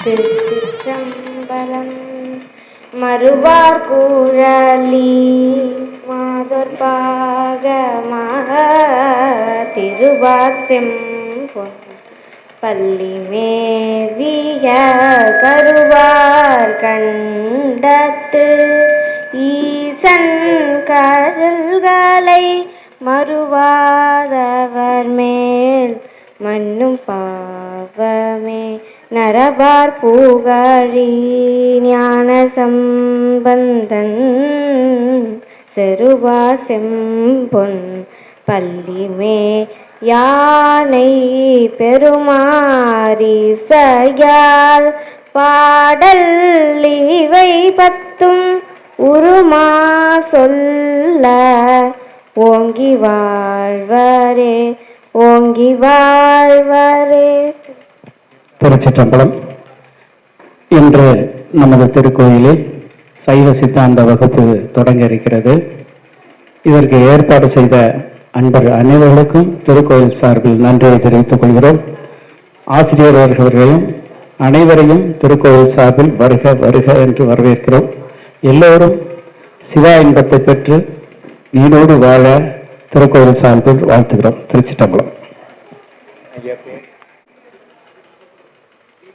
திருச்சிற்றம்பலம். மறுவார் குழலி மாதொர்பாகமாக திருவார் செம்பொன் பள்ளி மேவிய கருவார் கண்டத்து ஈசன் கழல்களை மறுவாதவர் மேல் மன்னும் பாவமே நரவார் புகழி ஞான சம்பந்தன் செருவார் செம்பொன் பள்ளிமே யானை பெருமாரிசையால் பாடல் இவை பத்தும் உருமா சொல்ல ஓங்கி வாழ்வரே ஓங்கி வாழ்வரே. திருச்சிற்றம்பலம். இன்று நமது திருக்கோயிலில் சைவ சித்தாந்த வகுப்பு தொடங்க இருக்கிறது. இதற்கு ஏற்பாடு செய்த அன்பர் அனைவர்களுக்கும் திருக்கோயில் சார்பில் நன்றியை தெரிவித்துக் கொள்கிறோம். ஆசிரியர் அவர்களையும் அனைவரையும் திருக்கோயில் சார்பில் வருக வருக என்று வரவேற்கிறோம். எல்லோரும் சிவா இன்பத்தை பெற்று நீடோடு வாழ திருக்கோயில் சார்பில் வாழ்த்துகிறோம். திருச்சிற்றம்பலம்.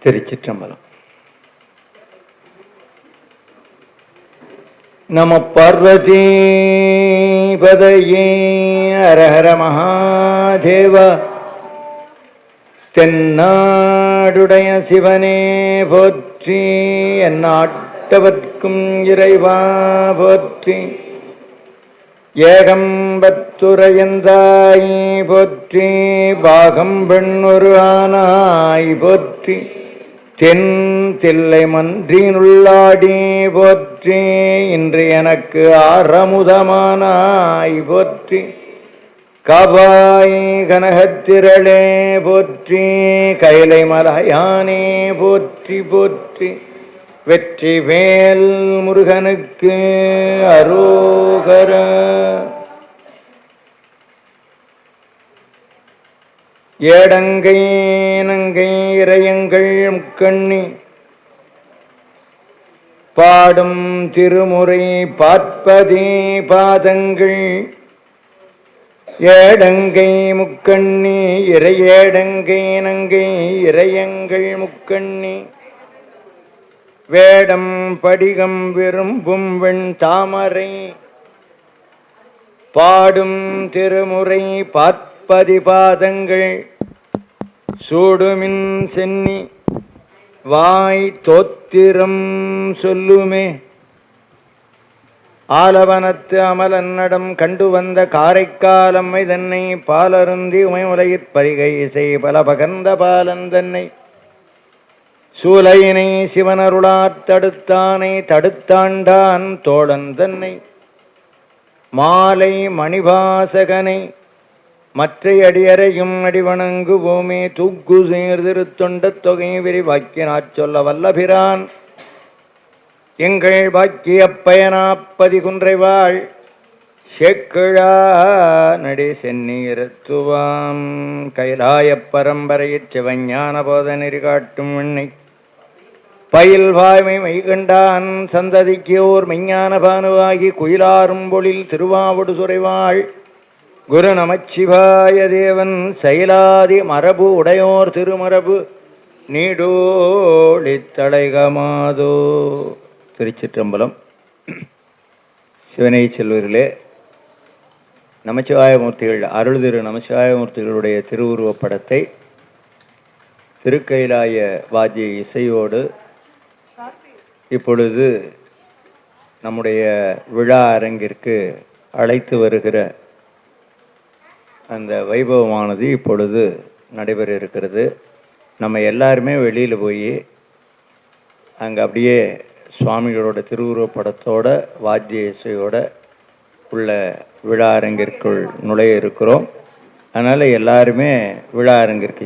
திருச்சிற்றம்பலம். நம பார்வதி பதையே ஹரஹர மகாதேவ. தென்னாடுடைய சிவனே போற்றி, எந்நாட்டவர்க்கும் இறைவா போற்றி. ஏகம்பத்துரையந்தாய் போற்றி, பாகம் பெண்ணொரு ஆனாய் போற்றி. தென் தில்லை மன்றினுள்ளாடி போற்றி, இன்று எனக்கு ஆரமுதமானாய் போற்றி. காபாய் கனகத்திரளே போற்றி, கைலை மலையானே போற்றி போற்றி. வெற்றி வேல் முருகனுக்கு அரோகர. ஏடங்கை நங்கை இறையங்கள் முக்கண்ணி பாடும் திருமுறை பார்ப்பதே பாதங்கள். ஏடங்கை முக்கண்ணி இறையேடங்கை நங்கை இறையங்கள் முக்கண்ணி வேடம் படிகம் விரும்பும் வெண் தாமரை பாடும் திருமுறை பார்ப்பதி பாதங்கள். சூடுமின் சென்னி வாய் தோத்திரம் சொல்லுமே. ஆலவனத்து அமலன்னடம் கண்டு வந்த காரைக்காலம்மை தன்னை பாலருந்தி உமையுலகிற்பதிகை இசை பல பகர்ந்த பாலன் தன்னை சூலையினை சிவனருளாத் தடுத்தானை தடுத்தாண்டான் தோழன் தன்னை மாலை மணிவாசகனை மற்ற அடியறையும் அடிவணங்குவோமே. தூக்கு சீர்திருத்தொண்ட தொகை விரிவாக்கினாற் சொல்ல வல்லபிரான் எங்கள் பாக்கிய பயனாப்பதி குன்றைவாள் சேக்கிழா நடி செந்நீரத்துவாம். கைலாய பரம்பரையிற் சிவஞான போத நெறி காட்டும் வெண்ணை பயில் வாய்மை மைகண்டான் சந்ததிக்கு ஓர் மெஞ்ஞான பானுவாகி குயிலாரும் பொழில் திருவாவடு சுரைவாள் குரு நமச்சிவாய தேவன் செயலாதி மரபு உடையோர் திருமரபு நீடோழித்தலைகமாதோ. திருச்சிற்றம்பலம். சிவனை செல்வர்களே, நமச்சிவாயமூர்த்திகள் அருள் திரு நமச்சிவாயமூர்த்திகளுடைய திருவுருவப் படத்தை திருக்கைலாய வாத்திய இசையோடு இப்பொழுது நம்முடைய விழா அரங்கிற்கு அழைத்து வருகிற அந்த வைபவமானது இப்பொழுது நடைபெற இருக்கிறது. நம்ம எல்லாருமே வெளியில் போய் அங்கே அப்படியே சுவாமிகளோட திருவுருவப் படத்தோட வாத்திய இசையோட உள்ள விழா அரங்கிற்குள் நுழைய இருக்கிறோம். அதனால் எல்லாருமே விழா அரங்கிற்கு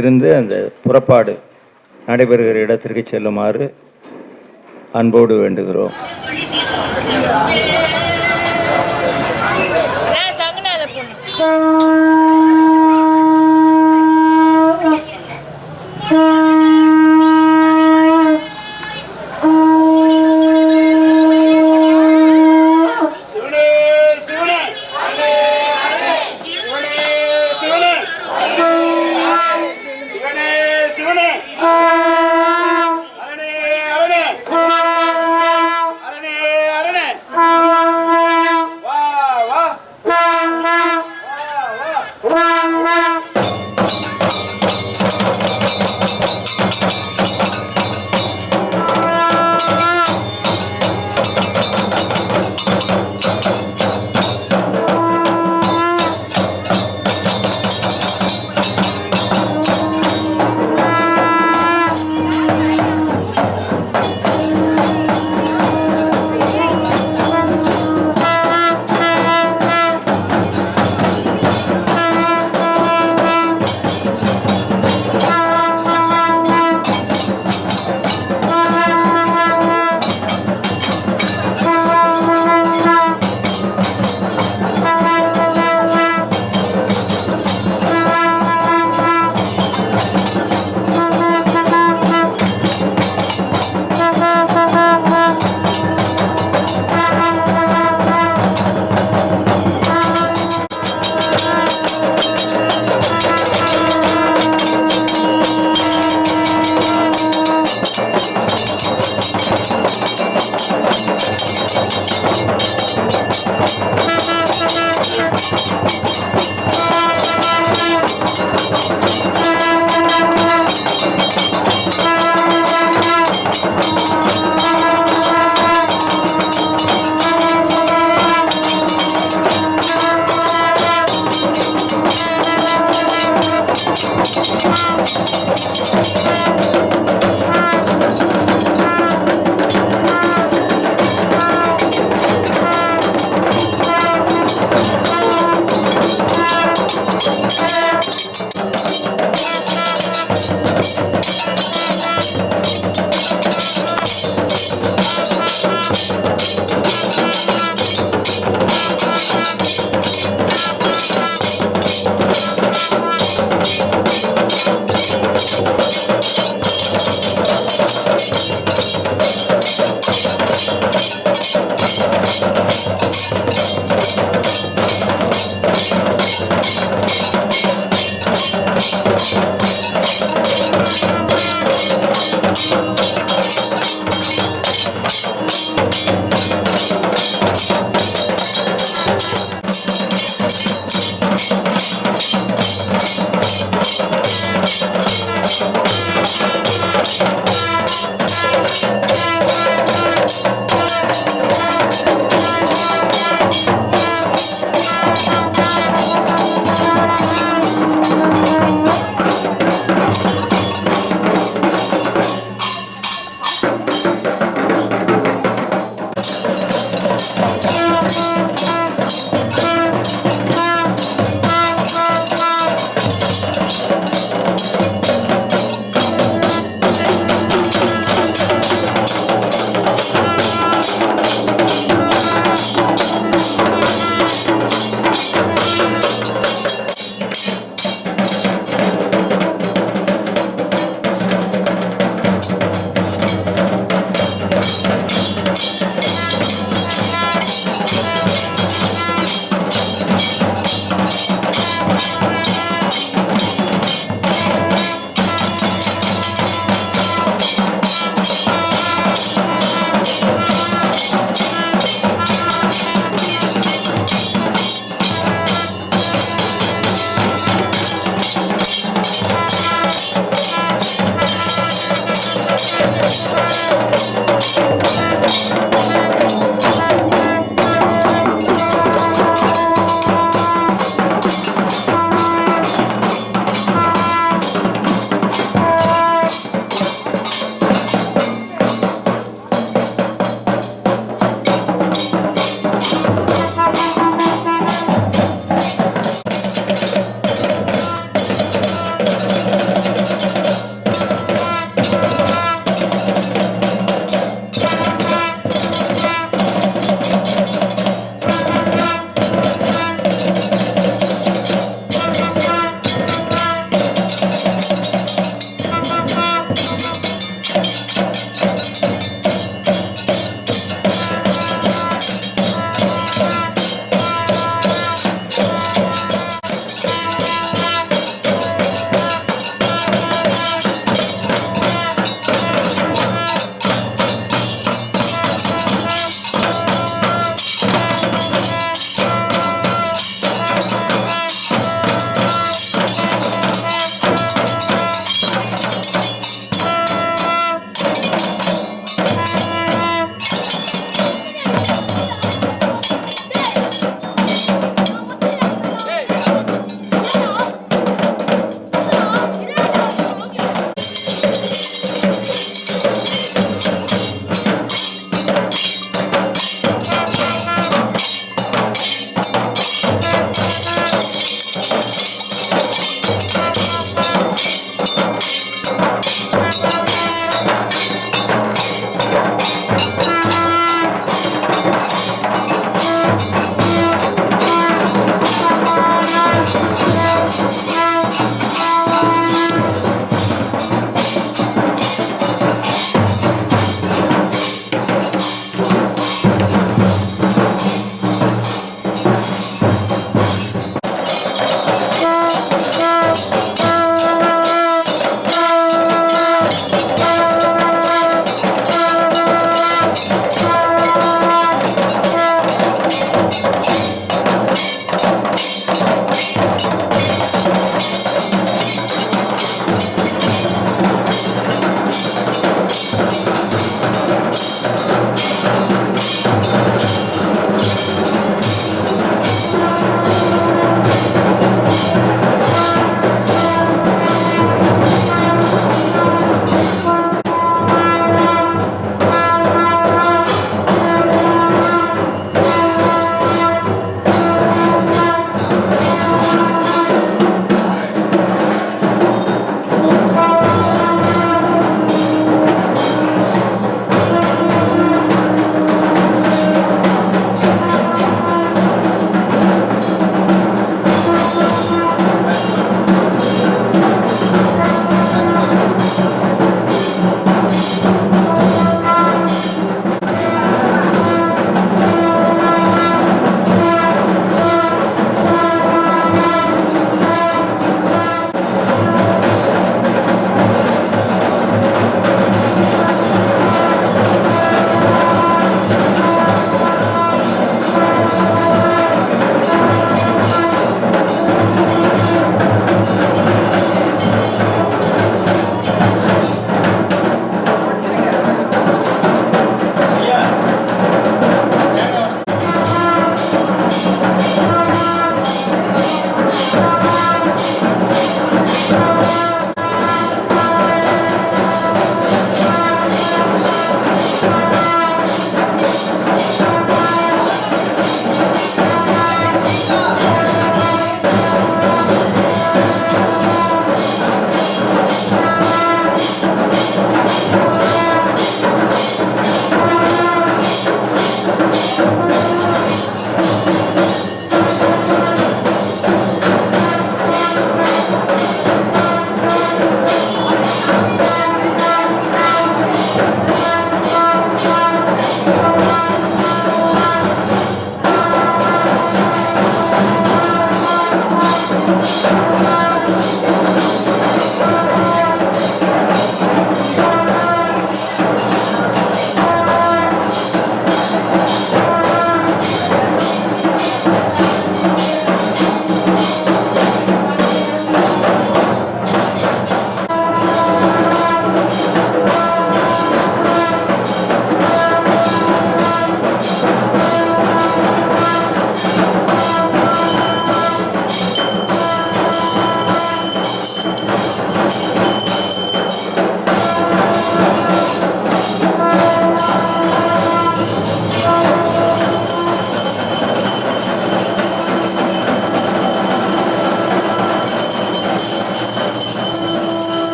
இருந்து அந்த புறப்பாடு நடைபெறுகிற இடத்திற்கு செல்லுமாறு அன்போடு வேண்டுகிறோம்.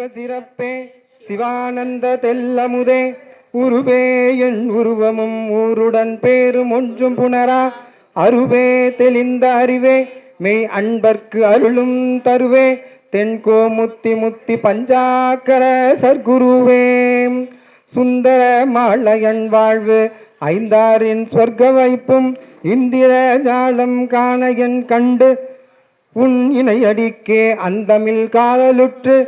சிவசிறப்பே சிவானந்த தெல்லமுதே உருவே என் உருவமும் ஊருடன் பேரும் ஒன்றும் புணரா அருவே தெளிந்த அறிவே மெய் அன்பர்க்கு அருளும் தருவே தென்கோ முத்தி முத்தி பஞ்சாக்கர சர்க்குருவே சுந்தர மாலையன் வாழ்வு ஐந்தாரின் சொர்க்க வைப்பும் இந்திர ஜாலம் காண என் கண்டு உன் இணையடிக்கே அந்தமில் காதலுற்று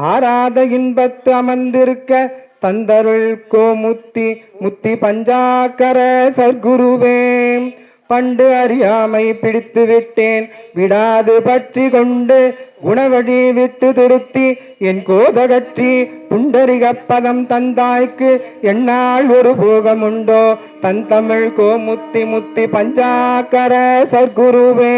ஆராத இன்பத்து அமர்ந்திருக்க தந்தருள் கோமுத்தி முத்தி பஞ்சாக்கர சர்க்குருவே பண்டு அறியாமை பிடித்து விட்டேன் விடாது பற்றி கொண்டு குணவழி விட்டு திருத்தி என் கோதகற்றி புண்டரிகப்பதம் தந்தாய்க்கு என்னால் ஒரு போகமுண்டோ தன் தமிழ் கோமுத்தி முத்தி பஞ்சாக்கர சர்க்குருவே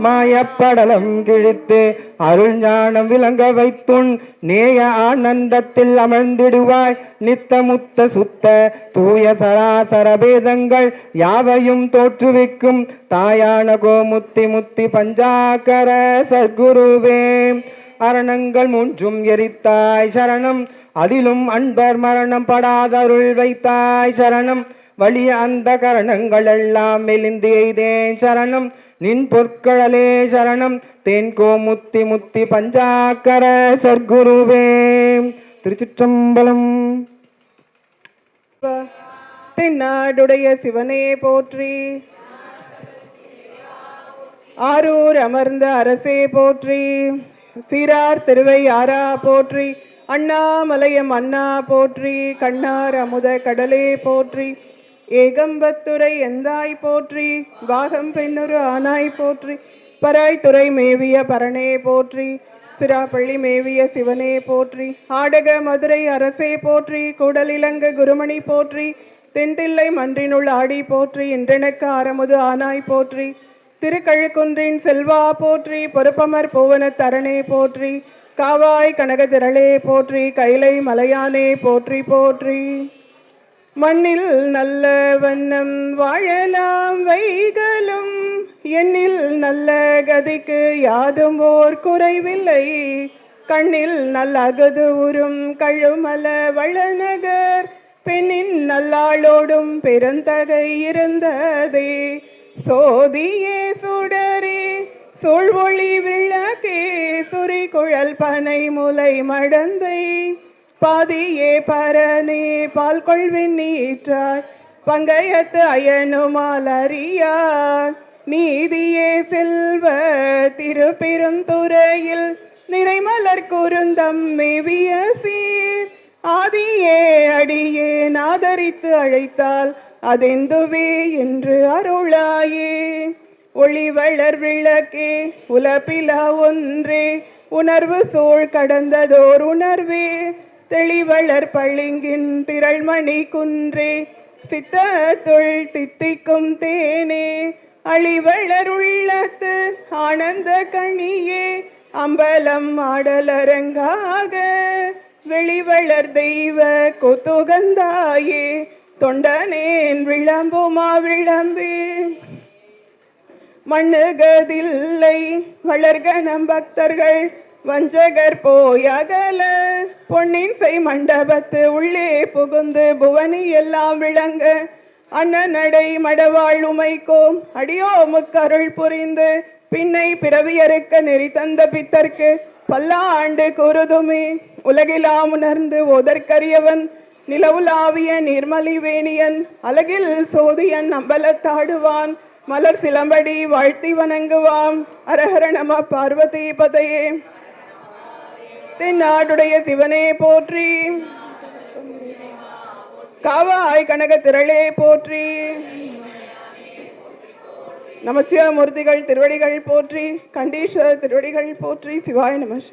மாயப்படலம் கிழித்து அருள் ஞானம் விளங்க வைத்துன் நேய ஆனந்தத்தில் அமர்ந்திடுவாய் நித்த முத்த சுத்த தூய சராசர பேதங்கள் யாவையும் தோற்றுவிக்கும் தாயான கோமுத்தி முத்தி பஞ்சாக்கர சர்க்குருவே அரணங்கள் மூன்றும் எரித்தாய் சரணம் அதிலும் அன்பர் மரணம் படாதருள் வைத்தாய் சரணம் வலிய அந்த கரணங்கள் எல்லாம் மெலிந்து எய்தேன் சரணம் நின் பொற்களலே சரணம் தேன்கோ முத்தி முத்தி பஞ்சாக்கர சர்க்குருவே. திருச்சிற்றம்பலம். தென்னாடுடைய சிவனே போற்றி, ஆரூர் அமர்ந்த அரசே போற்றி, சீரார் திருவையாரா போற்றி, அண்ணாமலையம் அண்ணா போற்றி, கண்ணார் அமுத கடலே போற்றி, ஏகம்பத்துரை எந்தாய் போற்றி, பாகம் பெண்ணுரு ஆனாய் போற்றி, பராய்த்துறை மேவிய பரணே போற்றி, சிராப்பள்ளி மேவிய சிவனே போற்றி, ஆடக மதுரை அரசே போற்றி, கூடலிலங்க குருமணி போற்றி, தென்தில்லை மன்றினுள் ஆடி போற்றி, இன்றெனக்கு ஆரமுது ஆனாய் போற்றி, திருக்கழுக்குன்றின் செல்வா போற்றி, பொறுப்பமர் பூவன தரணே போற்றி, காவாய் கனக திரளே போற்றி, கைலை மலையானே போற்றி போற்றி. மண்ணில் நல்ல வண்ணம் வாழலாம் வைகளும், எண்ணில் நல்ல கதிக்கு யாதும் ஓர் குறைவில்லை, கண்ணில் நல்ல அகது உறும் கழுமல வளநகர், பெண்ணின் நல்லாளோடும் பெருந்தகை இருந்ததே, சோதியே சுடரே சூழ்வொளி விளக்கே, சுரி குழல் பனை முலை மடந்தை, பாதியே பரனே பால் கொள்வின் நீற்றாய், பங்கையத்து அயனுமால் அறியார், நீதியே செல்வ திருப்பெருந்துறையில் நிறைமலர் குருந்தம் மேவிய சீர், ஆதியே அடியே நாதரித்து அழைத்தால் அதெந்துவே என்று அருளாயே, ஒளி வளர் விளக்கே உலப்பிலா ஒன்றே, உணர்வு சூழ் கடந்ததோர் உணர்வே, தெளிவளர் பளிங்கின் திரள்மணி குன்றே, சித்தத்துள் தித்திக்கும் தேனே, அழிவளர் உள்ளத்து ஆனந்த கணியே, அம்பலம் ஆடலரங்காக வெளிவளர் தெய்வ கொத்துகந்தாயே, தொண்டனேன் விளம்புமா விளம்பே, மண்ணுகதில்லை வளர்கணம் பக்தர்கள் வஞ்சகர் போயகல, பொன்னின் செய் மண்டபத்து உள்ளே புகுந்து புவனி எல்லாம் விளங்க, அண்ணனடை மடவாழ் உமைக்கோம் அடியோ முக்கருள் புரிந்து, பின்னை பிறவியறுக்க நெறி தந்த பித்தர்க்கு பல்லாண்டு கூறுதுமே, உலகிலாம் உணர்ந்து ஓதற்கரியவன் நிலவுலாவிய நீர்மலி வேணியன், அழகில் சோதியன் அம்பலத்தாடுவான், மலர் சிலம்படி வாழ்த்தி வணங்குவான். அரஹர நம பார்வதி பதையே. தென்னாடுடைய சிவனே போற்றி, காவாய் கனக திரளே போற்றி, நமச்சிவ மூர்த்திகள் திருவடிகள் போற்றி, கண்டீஸ்வரர் திருவடிகள் போற்றி, சிவாய நம.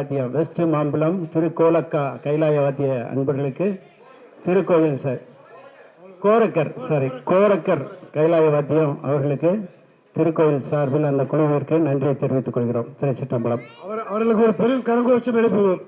வாத்தியம் வெஸ்ட் மாம்பலம் திருக்கோலக்கா கைலாய வாத்திய அன்பர்களுக்கு திருக்கோயில் சார் கோரக்கர் கைலாய வாத்தியம் அவர்களுக்கு திருக்கோயில் சார்பில் அந்த குழுவிற்கு நன்றியை தெரிவித்துக் கொள்கிறோம். திருச்சிற்றம்பலம். அவர்களுக்கு ஒரு பெரும் கரங்கோஷம் எழுப்புவோம்.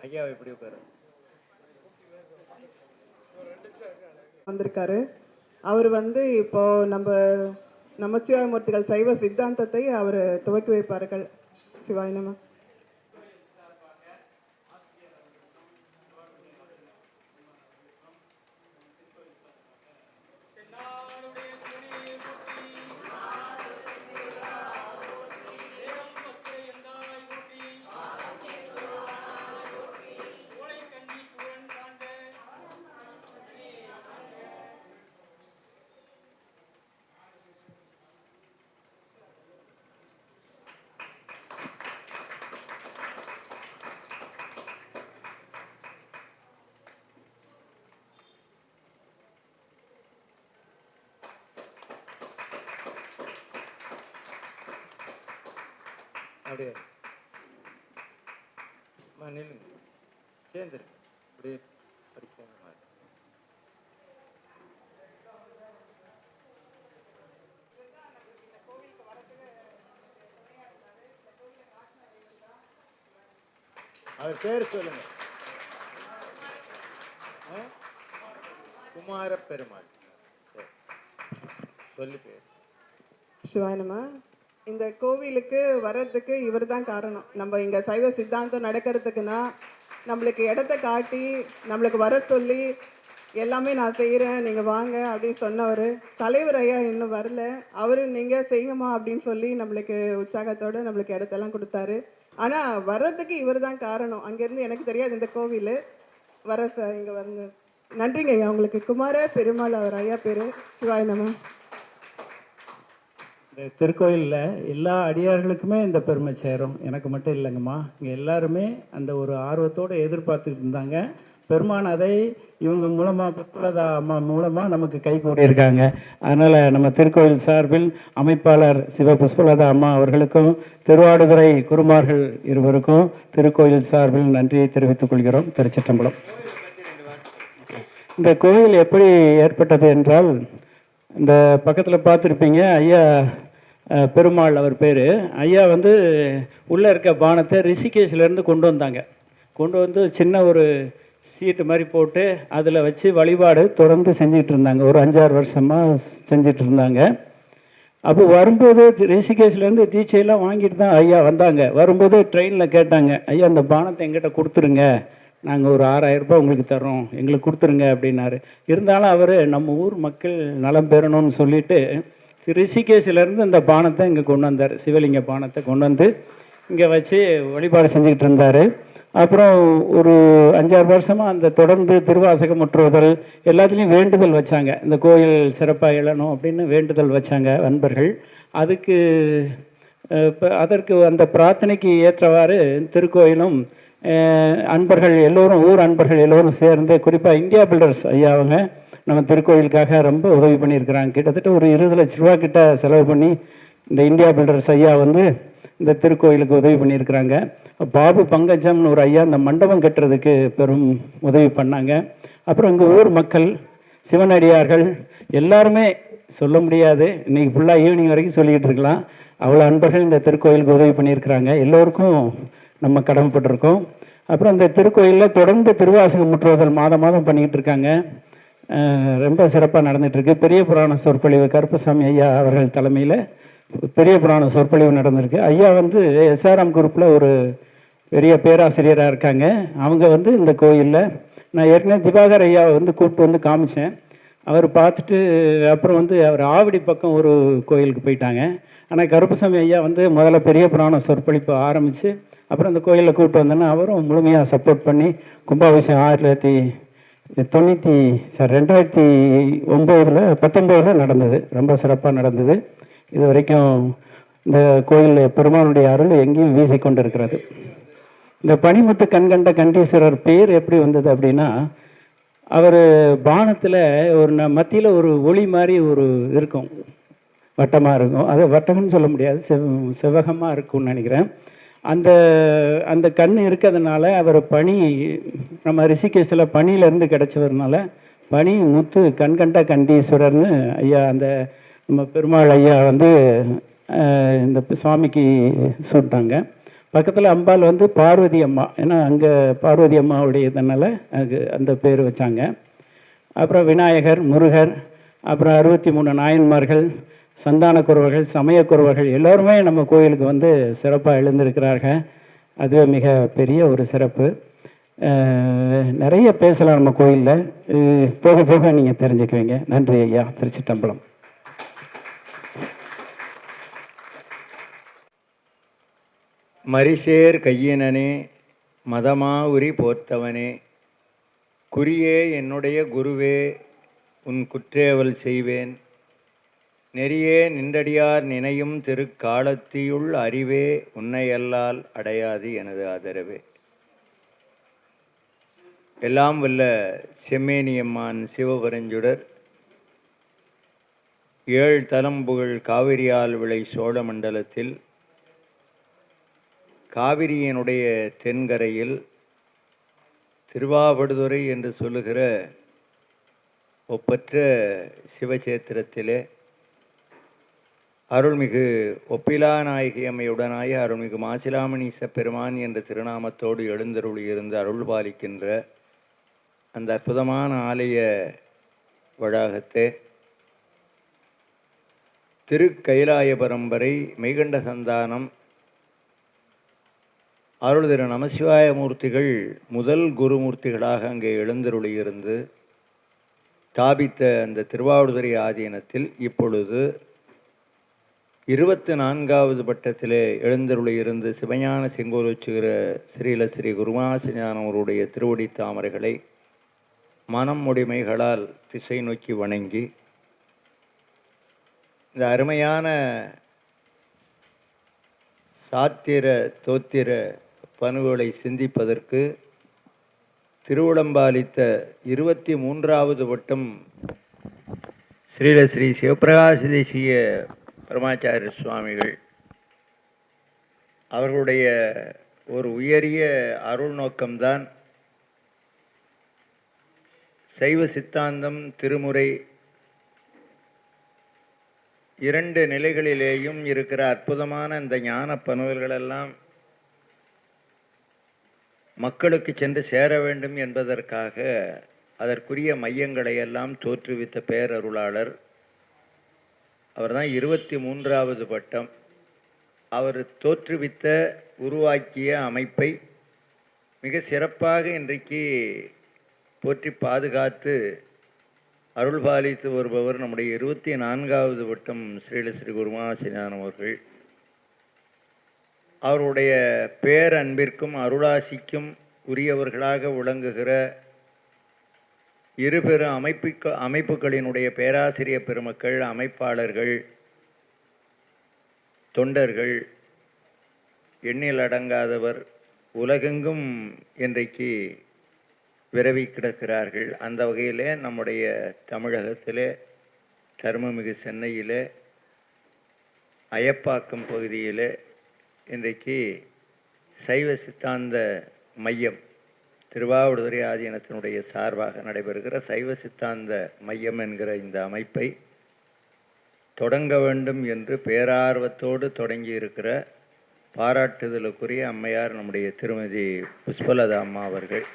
ஐயா எப்படி உட்காரு வந்திருக்காரு. அவர் இப்போ நம்ம நமச்சிவாயமூர்த்திகள் சைவ சித்தாந்தத்தை அவர் துவக்கி வைப்பார்கள். சிவாய நம. அப்படியே நில்லுங்க, சேர்ந்துருக்கு அப்படியே பரிசீலனை. அவர் பேர் சொல்லுங்க. குமார பெருமாள். சொல்லி பேர். சிவாயனமா. இந்த கோவிலுக்கு வர்றதுக்கு இவர் தான் காரணம். நம்ம இங்க சைவ சித்தாந்தம் நடக்கிறதுக்குன்னா நம்மளுக்கு இடத்த காட்டி நம்மளுக்கு வர சொல்லி எல்லாமே நான் செய்கிறேன் நீங்கள் வாங்க அப்படின்னு சொன்னவர். தலைவர் ஐயா இன்னும் வரல. அவர் நீங்கள் செய்யுமா அப்படின்னு சொல்லி நம்மளுக்கு உற்சாகத்தோடு நம்மளுக்கு இடத்தெல்லாம் கொடுத்தாரு. ஆனால் வர்றதுக்கு இவர் தான் காரணம். அங்கேருந்து எனக்கு தெரியாது இந்த கோவில் வர சார் இங்கே வந்து. நன்றிங்க ஐயா உங்களுக்கு. குமார பெருமாள் அவர் ஐயா பேர். சிவாயனமா. இந்த திருக்கோயிலில் எல்லா அடியார்களுக்குமே இந்த பெருமை சேரும், எனக்கு மட்டும் இல்லைங்கம்மா. இங்கே எல்லாருமே அந்த ஒரு ஆர்வத்தோடு எதிர்பார்த்துக்கிட்டு இருந்தாங்க. பெருமான் அதை இவங்க மூலமாக புஷ்பலதா அம்மா மூலமாக நமக்கு கை கூடியிருக்காங்க. அதனால் நம்ம திருக்கோயில் சார்பில் அமைப்பாளர் சிவ புஷ்பலதா அம்மா அவர்களுக்கும் திருவாடுதுறை குருமார்கள் இருவருக்கும் திருக்கோயில் சார்பில் நன்றியை தெரிவித்துக் கொள்கிறோம். திருச்சிற்றம்பலம். இந்த கோயில் எப்படி ஏற்பட்டது என்றால், இந்த பக்கத்தில் பார்த்துருப்பீங்க ஐயா பெருமாள் அவர் பேர். ஐயா உள்ளே இருக்க பானத்தை ரிஷிகேஷ்லேருந்து கொண்டு வந்தாங்க. கொண்டு வந்து சின்ன ஒரு சீட்டு மாதிரி போட்டு அதில் வச்சு வழிபாடு தொடர்ந்து செஞ்சிகிட்டு இருந்தாங்க. ஒரு 5-6 வருஷமாக செஞ்சிட்டு இருந்தாங்க. அப்போ வரும்போது ரிஷிகேஷ்லேருந்து தீட்சையெல்லாம் வாங்கிட்டு தான் ஐயா வந்தாங்க. வரும்போது ட்ரெயினில் கேட்டாங்க, ஐயா அந்த பானத்தை எங்கிட்ட கொடுத்துருங்க, நாங்கள் ஒரு 6000 ரூபாய் உங்களுக்கு தர்றோம், எங்களுக்கு கொடுத்துருங்க அப்படின்னாரு. இருந்தாலும் அவர் நம்ம ஊர் மக்கள் நலம் பெறணும்னு சொல்லிட்டு ரிஷிகேஷிலேருந்து இந்த பானத்தை இங்கே கொண்டு வந்தார். சிவலிங்க பானத்தை கொண்டு வந்து இங்கே வச்சு வழிபாடு செஞ்சுக்கிட்டு இருந்தார். அப்புறம் ஒரு 5-6 வருஷமாக அந்த தொடர்ந்து திருவாசகம் முற்றுவதல் எல்லாத்துலேயும் வேண்டுதல் வச்சாங்க. இந்த கோயில் சிறப்பாக எழணும் அப்படின்னு வேண்டுதல் வச்சாங்க அன்பர்கள். அதற்கு அந்த பிரார்த்தனைக்கு ஏற்றவாறு திருக்கோயிலும் அன்பர்கள் எல்லோரும், ஊர் அன்பர்கள் எல்லோரும் சேர்ந்து, குறிப்பாக இந்தியா பில்டர்ஸ் ஐயா அவங்க நம்ம திருக்கோயிலுக்காக ரொம்ப உதவி பண்ணியிருக்கிறாங்க. கிட்டத்தட்ட ஒரு 20 லட்ச ரூபா கிட்ட செலவு பண்ணி இந்த இந்தியா பில்டர்ஸ் ஐயா இந்த திருக்கோயிலுக்கு உதவி பண்ணியிருக்கிறாங்க. பாபு பங்கஜம்னு ஒரு ஐயா இந்த மண்டபம் கட்டுறதுக்கு பெரும் உதவி பண்ணாங்க. அப்புறம் இங்கே ஊர் மக்கள், சிவனடியார்கள் எல்லாருமே சொல்ல முடியாது, இன்றைக்கி ஃபுல்லாக ஈவினிங் வரைக்கும் சொல்லிக்கிட்டு இருக்கலாம். அவ்வளோ அன்பர்கள் இந்த திருக்கோயிலுக்கு உதவி பண்ணியிருக்கிறாங்க. எல்லோருக்கும் நம்ம கடமைப்பட்டிருக்கோம். அப்புறம் இந்த திருக்கோயிலில் தொடர்ந்து திருவாசகம் முற்றுவதல் மாதம் மாதம் பண்ணிக்கிட்டு இருக்காங்க. ரொம்ப சிறப்பாக நடந்துகிட்ருக்கு. பெரிய புராண சொற்பொழிவு கருப்பசாமி ஐயா அவர்கள் தலைமையில் பெரிய புராண சொற்பொழிவு நடந்திருக்கு. ஐயா எஸ்ஆர்எம் குரூப்பில் ஒரு பெரிய பேராசிரியராக இருக்காங்க. அவங்க இந்த கோயிலில் நான் ஏற்கனவே திவாகர் ஐயாவை கூப்பிட்டு காமிச்சேன். அவர் பார்த்துட்டு அப்புறம் அவர் ஆவடி பக்கம் ஒரு கோயிலுக்கு போயிட்டாங்க. ஆனால் கருப்பசாமி ஐயா முதல்ல பெரிய புராண சொற்பொழிப்பு ஆரம்பித்து அப்புறம் அந்த கோயிலில் கூப்பிட்டு வந்தோன்னா அவரும் முழுமையாக சப்போர்ட் பண்ணி கும்பாபிஷேகம் 2019 நடந்தது. ரொம்ப சிறப்பாக நடந்தது. இது வரைக்கும் இந்த கோயில் பெருமானுடைய அருள் எங்கேயும் வீசிக்கொண்டு இருக்கிறது. இந்த பனிமுத்து கண்கண்ட கண்டீஸ்வரர் பேர் எப்படி வந்தது அப்படின்னா, அவர் பானத்தில் ஒரு மத்தியில் ஒரு ஒளி மாதிரி ஒரு இருக்கும், வட்டமாக இருக்கும். அது வட்டம்னு சொல்ல முடியாது, செவ்வகமாக இருக்கும்னு நினைக்கிறேன். அந்த அந்த கண் இருக்கிறதுனால அவர் பனி, நம்ம ரிஷிகேஷில் பனியிலேருந்து கிடச்சதுனால பனி முத்து கண்கண்ட கண்டீஸ்வரர்னு ஐயா, அந்த நம்ம பெருமாள் ஐயா வந்து இந்த சுவாமிக்கு சூட்டாங்க. பக்கத்தில் அம்பாள் வந்து பார்வதி அம்மா, ஏன்னா அங்கே பார்வதி அம்மாவுடையதுனால அதுக்கு அந்த பேர் வச்சாங்க. அப்புறம் விநாயகர், முருகர், அப்புறம் 63 நாயன்மார்கள், சந்தான குறவர்கள், சமய குறவர்கள் எல்லோருமே நம்ம கோயிலுக்கு வந்து சிறப்பாக எழுந்திருக்கிறார்கள். அதுவே மிக பெரிய ஒரு சிறப்பு. நிறைய பேசலாம் நம்ம கோயிலில், போக போக நீங்கள் தெரிஞ்சுக்குவீங்க. நன்றி ஐயா. திருச்சிற்றம்பலம். மரிசேர் கையினனே மதமா உரி போர்த்தவனே, குறியே என்னுடைய குருவே உன் குற்றேவல் செய்வேன், நெறியே நின்றடியார் நினையும் திருக்காலத்தியுள் அறிவே உன்னையல்லால் அடையாது எனது ஆதரவே. எல்லாம் வல்ல செம்மேனியம்மான் சிவபரஞ்சுடர், 7 தலம்புகழ் காவிரியால் விளை சோழ மண்டலத்தில் காவிரியினுடைய தென்கரையில் திருவாவடுதுறை என்று சொல்லுகிற ஒப்பற்ற சிவச்சேத்திரத்திலே அருள்மிகு ஒப்பிலா நாயகி அம்மையுடனாய அருள்மிகு மாசிலாமணீச பெருமான் என்ற திருநாமத்தோடு எழுந்தருளி இருந்து அருள் பாலிக்கின்ற அந்த அற்புதமான ஆலய வளாகத்தை திருக்கைலாய பரம்பரை மெய்கண்ட சந்தானம் அருள் திரு நமசிவாய மூர்த்திகள் முதல் குருமூர்த்திகளாக அங்கே எழுந்தருளியிருந்து தாபித்த அந்த திருவாவடுதுறை ஆதீனத்தில் இப்பொழுது 24வது பட்டத்திலே எழுந்தருளியிருந்து சிவஞான செங்கோலுச்சுகிற ஸ்ரீல ஸ்ரீ குருமாசிஞானவருடைய திருவடி தாமரைகளை மனம் முடிமைகளால் திசை நோக்கி வணங்கி இந்த அருமையான சாத்திர தோத்திர பணுகளை சிந்திப்பதற்கு திருவுடம்பாலித்த 23வது வட்டம் ஸ்ரீல ஸ்ரீ சிவபிரகாச தேசிய பரமாச்சாரிய சுவாமிகள் அவர்களுடைய ஒரு உயரிய அருள் நோக்கம்தான் சைவ சித்தாந்தம் திருமுறை 2 நிலைகளிலேயும் இருக்கிற அற்புதமான இந்த ஞான பணுவல்களெல்லாம் மக்களுக்கு சென்று சேர வேண்டும் என்பதற்காக அதற்குரிய மையங்களை எல்லாம் தோற்றுவித்த பேரருளாளர் அவர்தான் 23வது பட்டம். அவர் தோற்றுவித்த உருவாக்கிய அமைப்பை மிக சிறப்பாக இன்றைக்கு போற்றி பாதுகாத்து அருள் பாலித்து வருபவர் நம்முடைய 24வது வட்டம் ஸ்ரீல ஸ்ரீ குருமாசிஞானம் அவர்கள். அவருடைய பேரன்பிற்கும் அருளாசிக்கும் உரியவர்களாக விளங்குகிற இருபெரு அமைப்புகளினுடைய பேராசிரிய பெருமக்கள், அமைப்பாளர்கள், தொண்டர்கள், எண்ணில் அடங்காதவர் உலகெங்கும் இன்றைக்கு விரவி கிடக்கிறார்கள். அந்த வகையிலே நம்முடைய தமிழகத்திலே தருமமிகு சென்னையிலே அயப்பாக்கம் பகுதியிலே இன்றைக்கு சைவ சித்தாந்த மையம் திருவாவடுதுறை ஆதீனத்தினுடைய சார்பாக நடைபெறுகிற சைவ சித்தாந்த மையம் என்கிற இந்த அமைப்பை தொடங்க வேண்டும் என்று பேரார்வத்தோடு தொடங்கி இருக்கிற பாராட்டுதலுக்குரிய அம்மையார் நம்முடைய திருமதி புஷ்பலதா அம்மா அவர்கள்.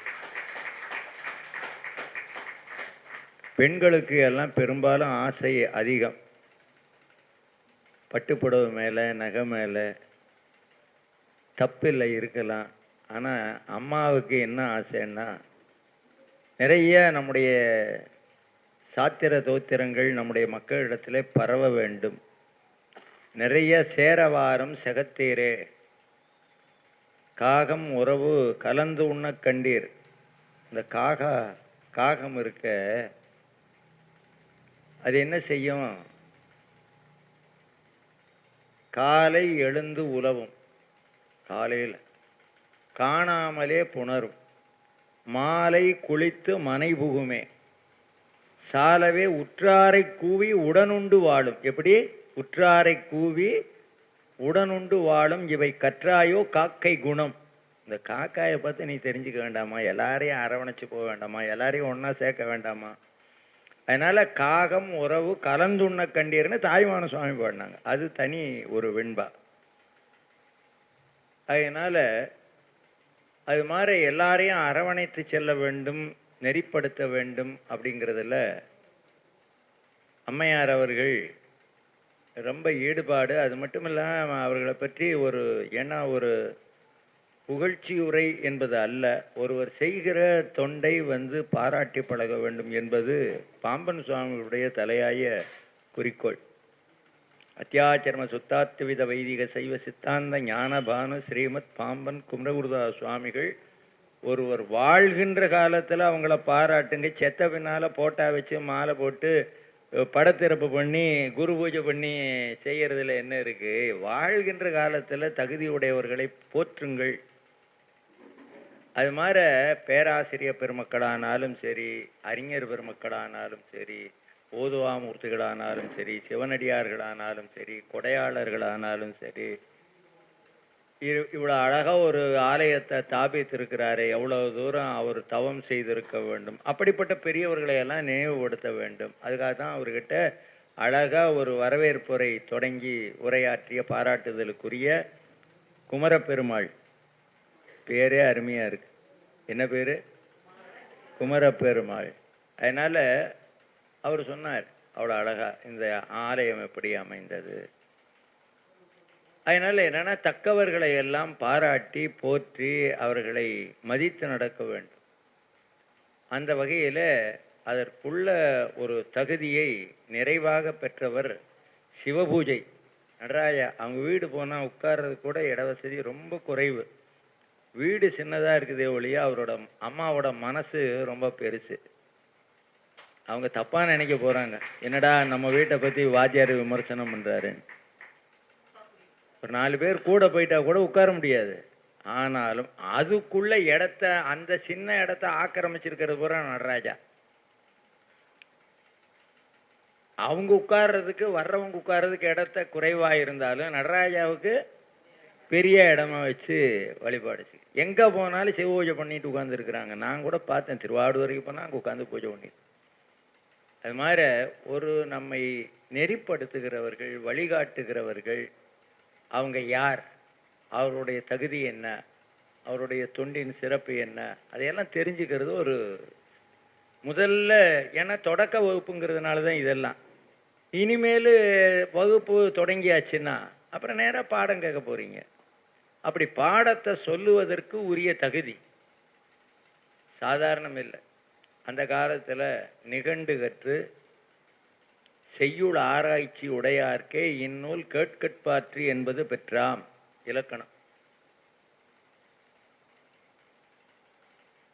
பெண்களுக்கு எல்லாம் பெரும்பாலும் ஆசை அதிகம். பட்டுப்புடவை மேலே, நகை மேலே தப்பில்லை, இருக்கலாம். ஆனால் அம்மாவுக்கு என்ன ஆசைன்னா, நிறைய நம்முடைய சாத்திர தோத்திரங்கள் நம்முடைய மக்களிடத்தில் பரவ வேண்டும். நிறைய சேரவாரம் செகத்தீரே காகம் உறவு கலந்து உண்ண கண்டீர். இந்த காகம் இருக்க, அது என்ன செய்யும்? காலை எழுந்து உலவும், காலையில் காணாமலே புணரும், மாலை குளித்து மனை புகுமே, சாலவே உற்றாரை கூவி உடனுண்டு வாழும். எப்படி? உற்றாரை கூவி உடனுண்டு வாழும், இவை கற்றாயோ காக்கை குணம். இந்த காக்காயை பார்த்து நீ தெரிஞ்சுக்க வேண்டாமா? எல்லாரையும் அரவணைச்சு போக வேண்டாமா? எல்லாரையும் ஒன்றா சேர்க்க வேண்டாமா? அதனால் காகம் உறவு கலந்துண்ண கண்டீர்னு தாய்மான சுவாமி பாடினாங்க. அது தனி ஒரு வெண்பா. அதனால் அது மாதிரி எல்லாரையும் அரவணைத்து செல்ல வேண்டும், நெறிப்படுத்த வேண்டும். அப்படிங்கிறதுல அம்மையார் அவர்கள் ரொம்ப ஈடுபாடு. அது மட்டும் இல்லாமல் அவர்களை பற்றி ஒரு புகழ்ச்சி உரை என்பது அல்ல, ஒருவர் செய்கிற தொண்டை பாராட்டி பழக வேண்டும் என்பது பாம்பன் சுவாமிகளுடைய தலையாய குறிக்கோள். அத்தியாச்சர்ம சுத்தாத்துவித வைதிக சைவ சித்தாந்த ஞானபானு ஸ்ரீமத் பாம்பன் குமரகுருதாஸ் சுவாமிகள் ஒருவர் வாழ்கின்ற காலத்தில் அவங்கள பாராட்டுங்க, செத்த பின்னால் போட்டா வச்சு மாலை போட்டு படத்திறப்பு பண்ணி குரு பூஜை பண்ணி செய்கிறதுல என்ன இருக்குது? வாழ்கின்ற காலத்தில் தகுதியுடையவர்களை போற்றுங்கள். அது மாதிரி பேராசிரியர் பெருமக்களானாலும் சரி, அறிஞர் பெருமக்களானாலும் சரி, ஓதுவாமூர்த்திகளானாலும் சரி, சிவனடியார்களானாலும் சரி, கொடையாளர்களானாலும் சரி, இவ்வளோ அழகாக ஒரு ஆலயத்தை தாபித்திருக்கிறாரு, எவ்வளோ தூரம் அவர் தவம் செய்திருக்க வேண்டும். அப்படிப்பட்ட பெரியவர்களை எல்லாம் நினைவுபடுத்த வேண்டும். அதுக்காக தான் அவர்கிட்ட அழகாக ஒரு வரவேற்புரை தொடங்கி உரையாற்றிய பாராட்டுதலுக்குரிய குமரப்பெருமாள். பேரே அருமையாக இருக்கு. என்ன பேர்? குமரப்பெருமாள். அதனால் அவர் சொன்னார் அவ்வளோ அழகா இந்த ஆலயம் எப்படி அமைந்தது. அதனால் என்னென்னா தக்கவர்களை எல்லாம் பாராட்டி போற்றி அவர்களை மதித்து நடக்க வேண்டும். அந்த வகையில் அதற்குள்ள ஒரு தகுதியை நிறைவாக பெற்றவர் சிவபூஜை. நடராஜா அவங்க வீடு போனால் உட்கார்றது கூட இட வசதி ரொம்ப குறைவு. வீடு சின்னதாக இருக்குதே ஒழிய அவரோட அம்மாவோட மனசு ரொம்ப பெருசு. அவங்க தப்பாக நினைக்க போகிறாங்க, என்னடா நம்ம வீட்டை பற்றி வாத்தியார் விமர்சனம் பண்ணுறாருன்னு. ஒரு 4 பேர் கூட போயிட்டா கூட உட்கார முடியாது. ஆனாலும் அதுக்குள்ள இடத்த, அந்த சின்ன இடத்த ஆக்கிரமிச்சிருக்கிறது பூரா நடராஜா. அவங்க உட்கார்றதுக்கு வர்றவங்க உட்கார்றதுக்கு இடத்த குறைவாக இருந்தாலும் நடராஜாவுக்கு பெரிய இடமா வச்சு வழிபாடு செய்யும். எங்கே போனாலும் சிவ பூஜை பண்ணிட்டு உட்காந்துருக்குறாங்க. நான் கூட பார்த்தேன், திருவாரூருக்கு போனால் அங்கே உட்காந்து பூஜை பண்ணிட்டு. அது மாதிரி ஒரு நம்மை நெறிப்படுத்துகிறவர்கள், வழிகாட்டுகிறவர்கள், அவங்க யார், அவருடைய தகுதி என்ன, அவருடைய தொண்டின் சிறப்பு என்ன, அதையெல்லாம் தெரிஞ்சுக்கிறது ஒரு முதல்ல. ஏன்னா தொடக்க வகுப்புங்கிறதுனால தான் இதெல்லாம். இனிமேல் வகுப்பு தொடங்கியாச்சுன்னா அப்புறம் நேராக பாடம் கேட்க போகிறீங்க. அப்படி பாடத்தை சொல்லுவதற்கு உரிய தகுதி சாதாரணம் இல்லை. அந்த காலத்தில் நிகண்டு கற்று செய்யுள் ஆராய்ச்சி உடையார்க்கே இந்நூல் கேட்கற்பாற்றி என்பது பெற்றாம் இலக்கணம்.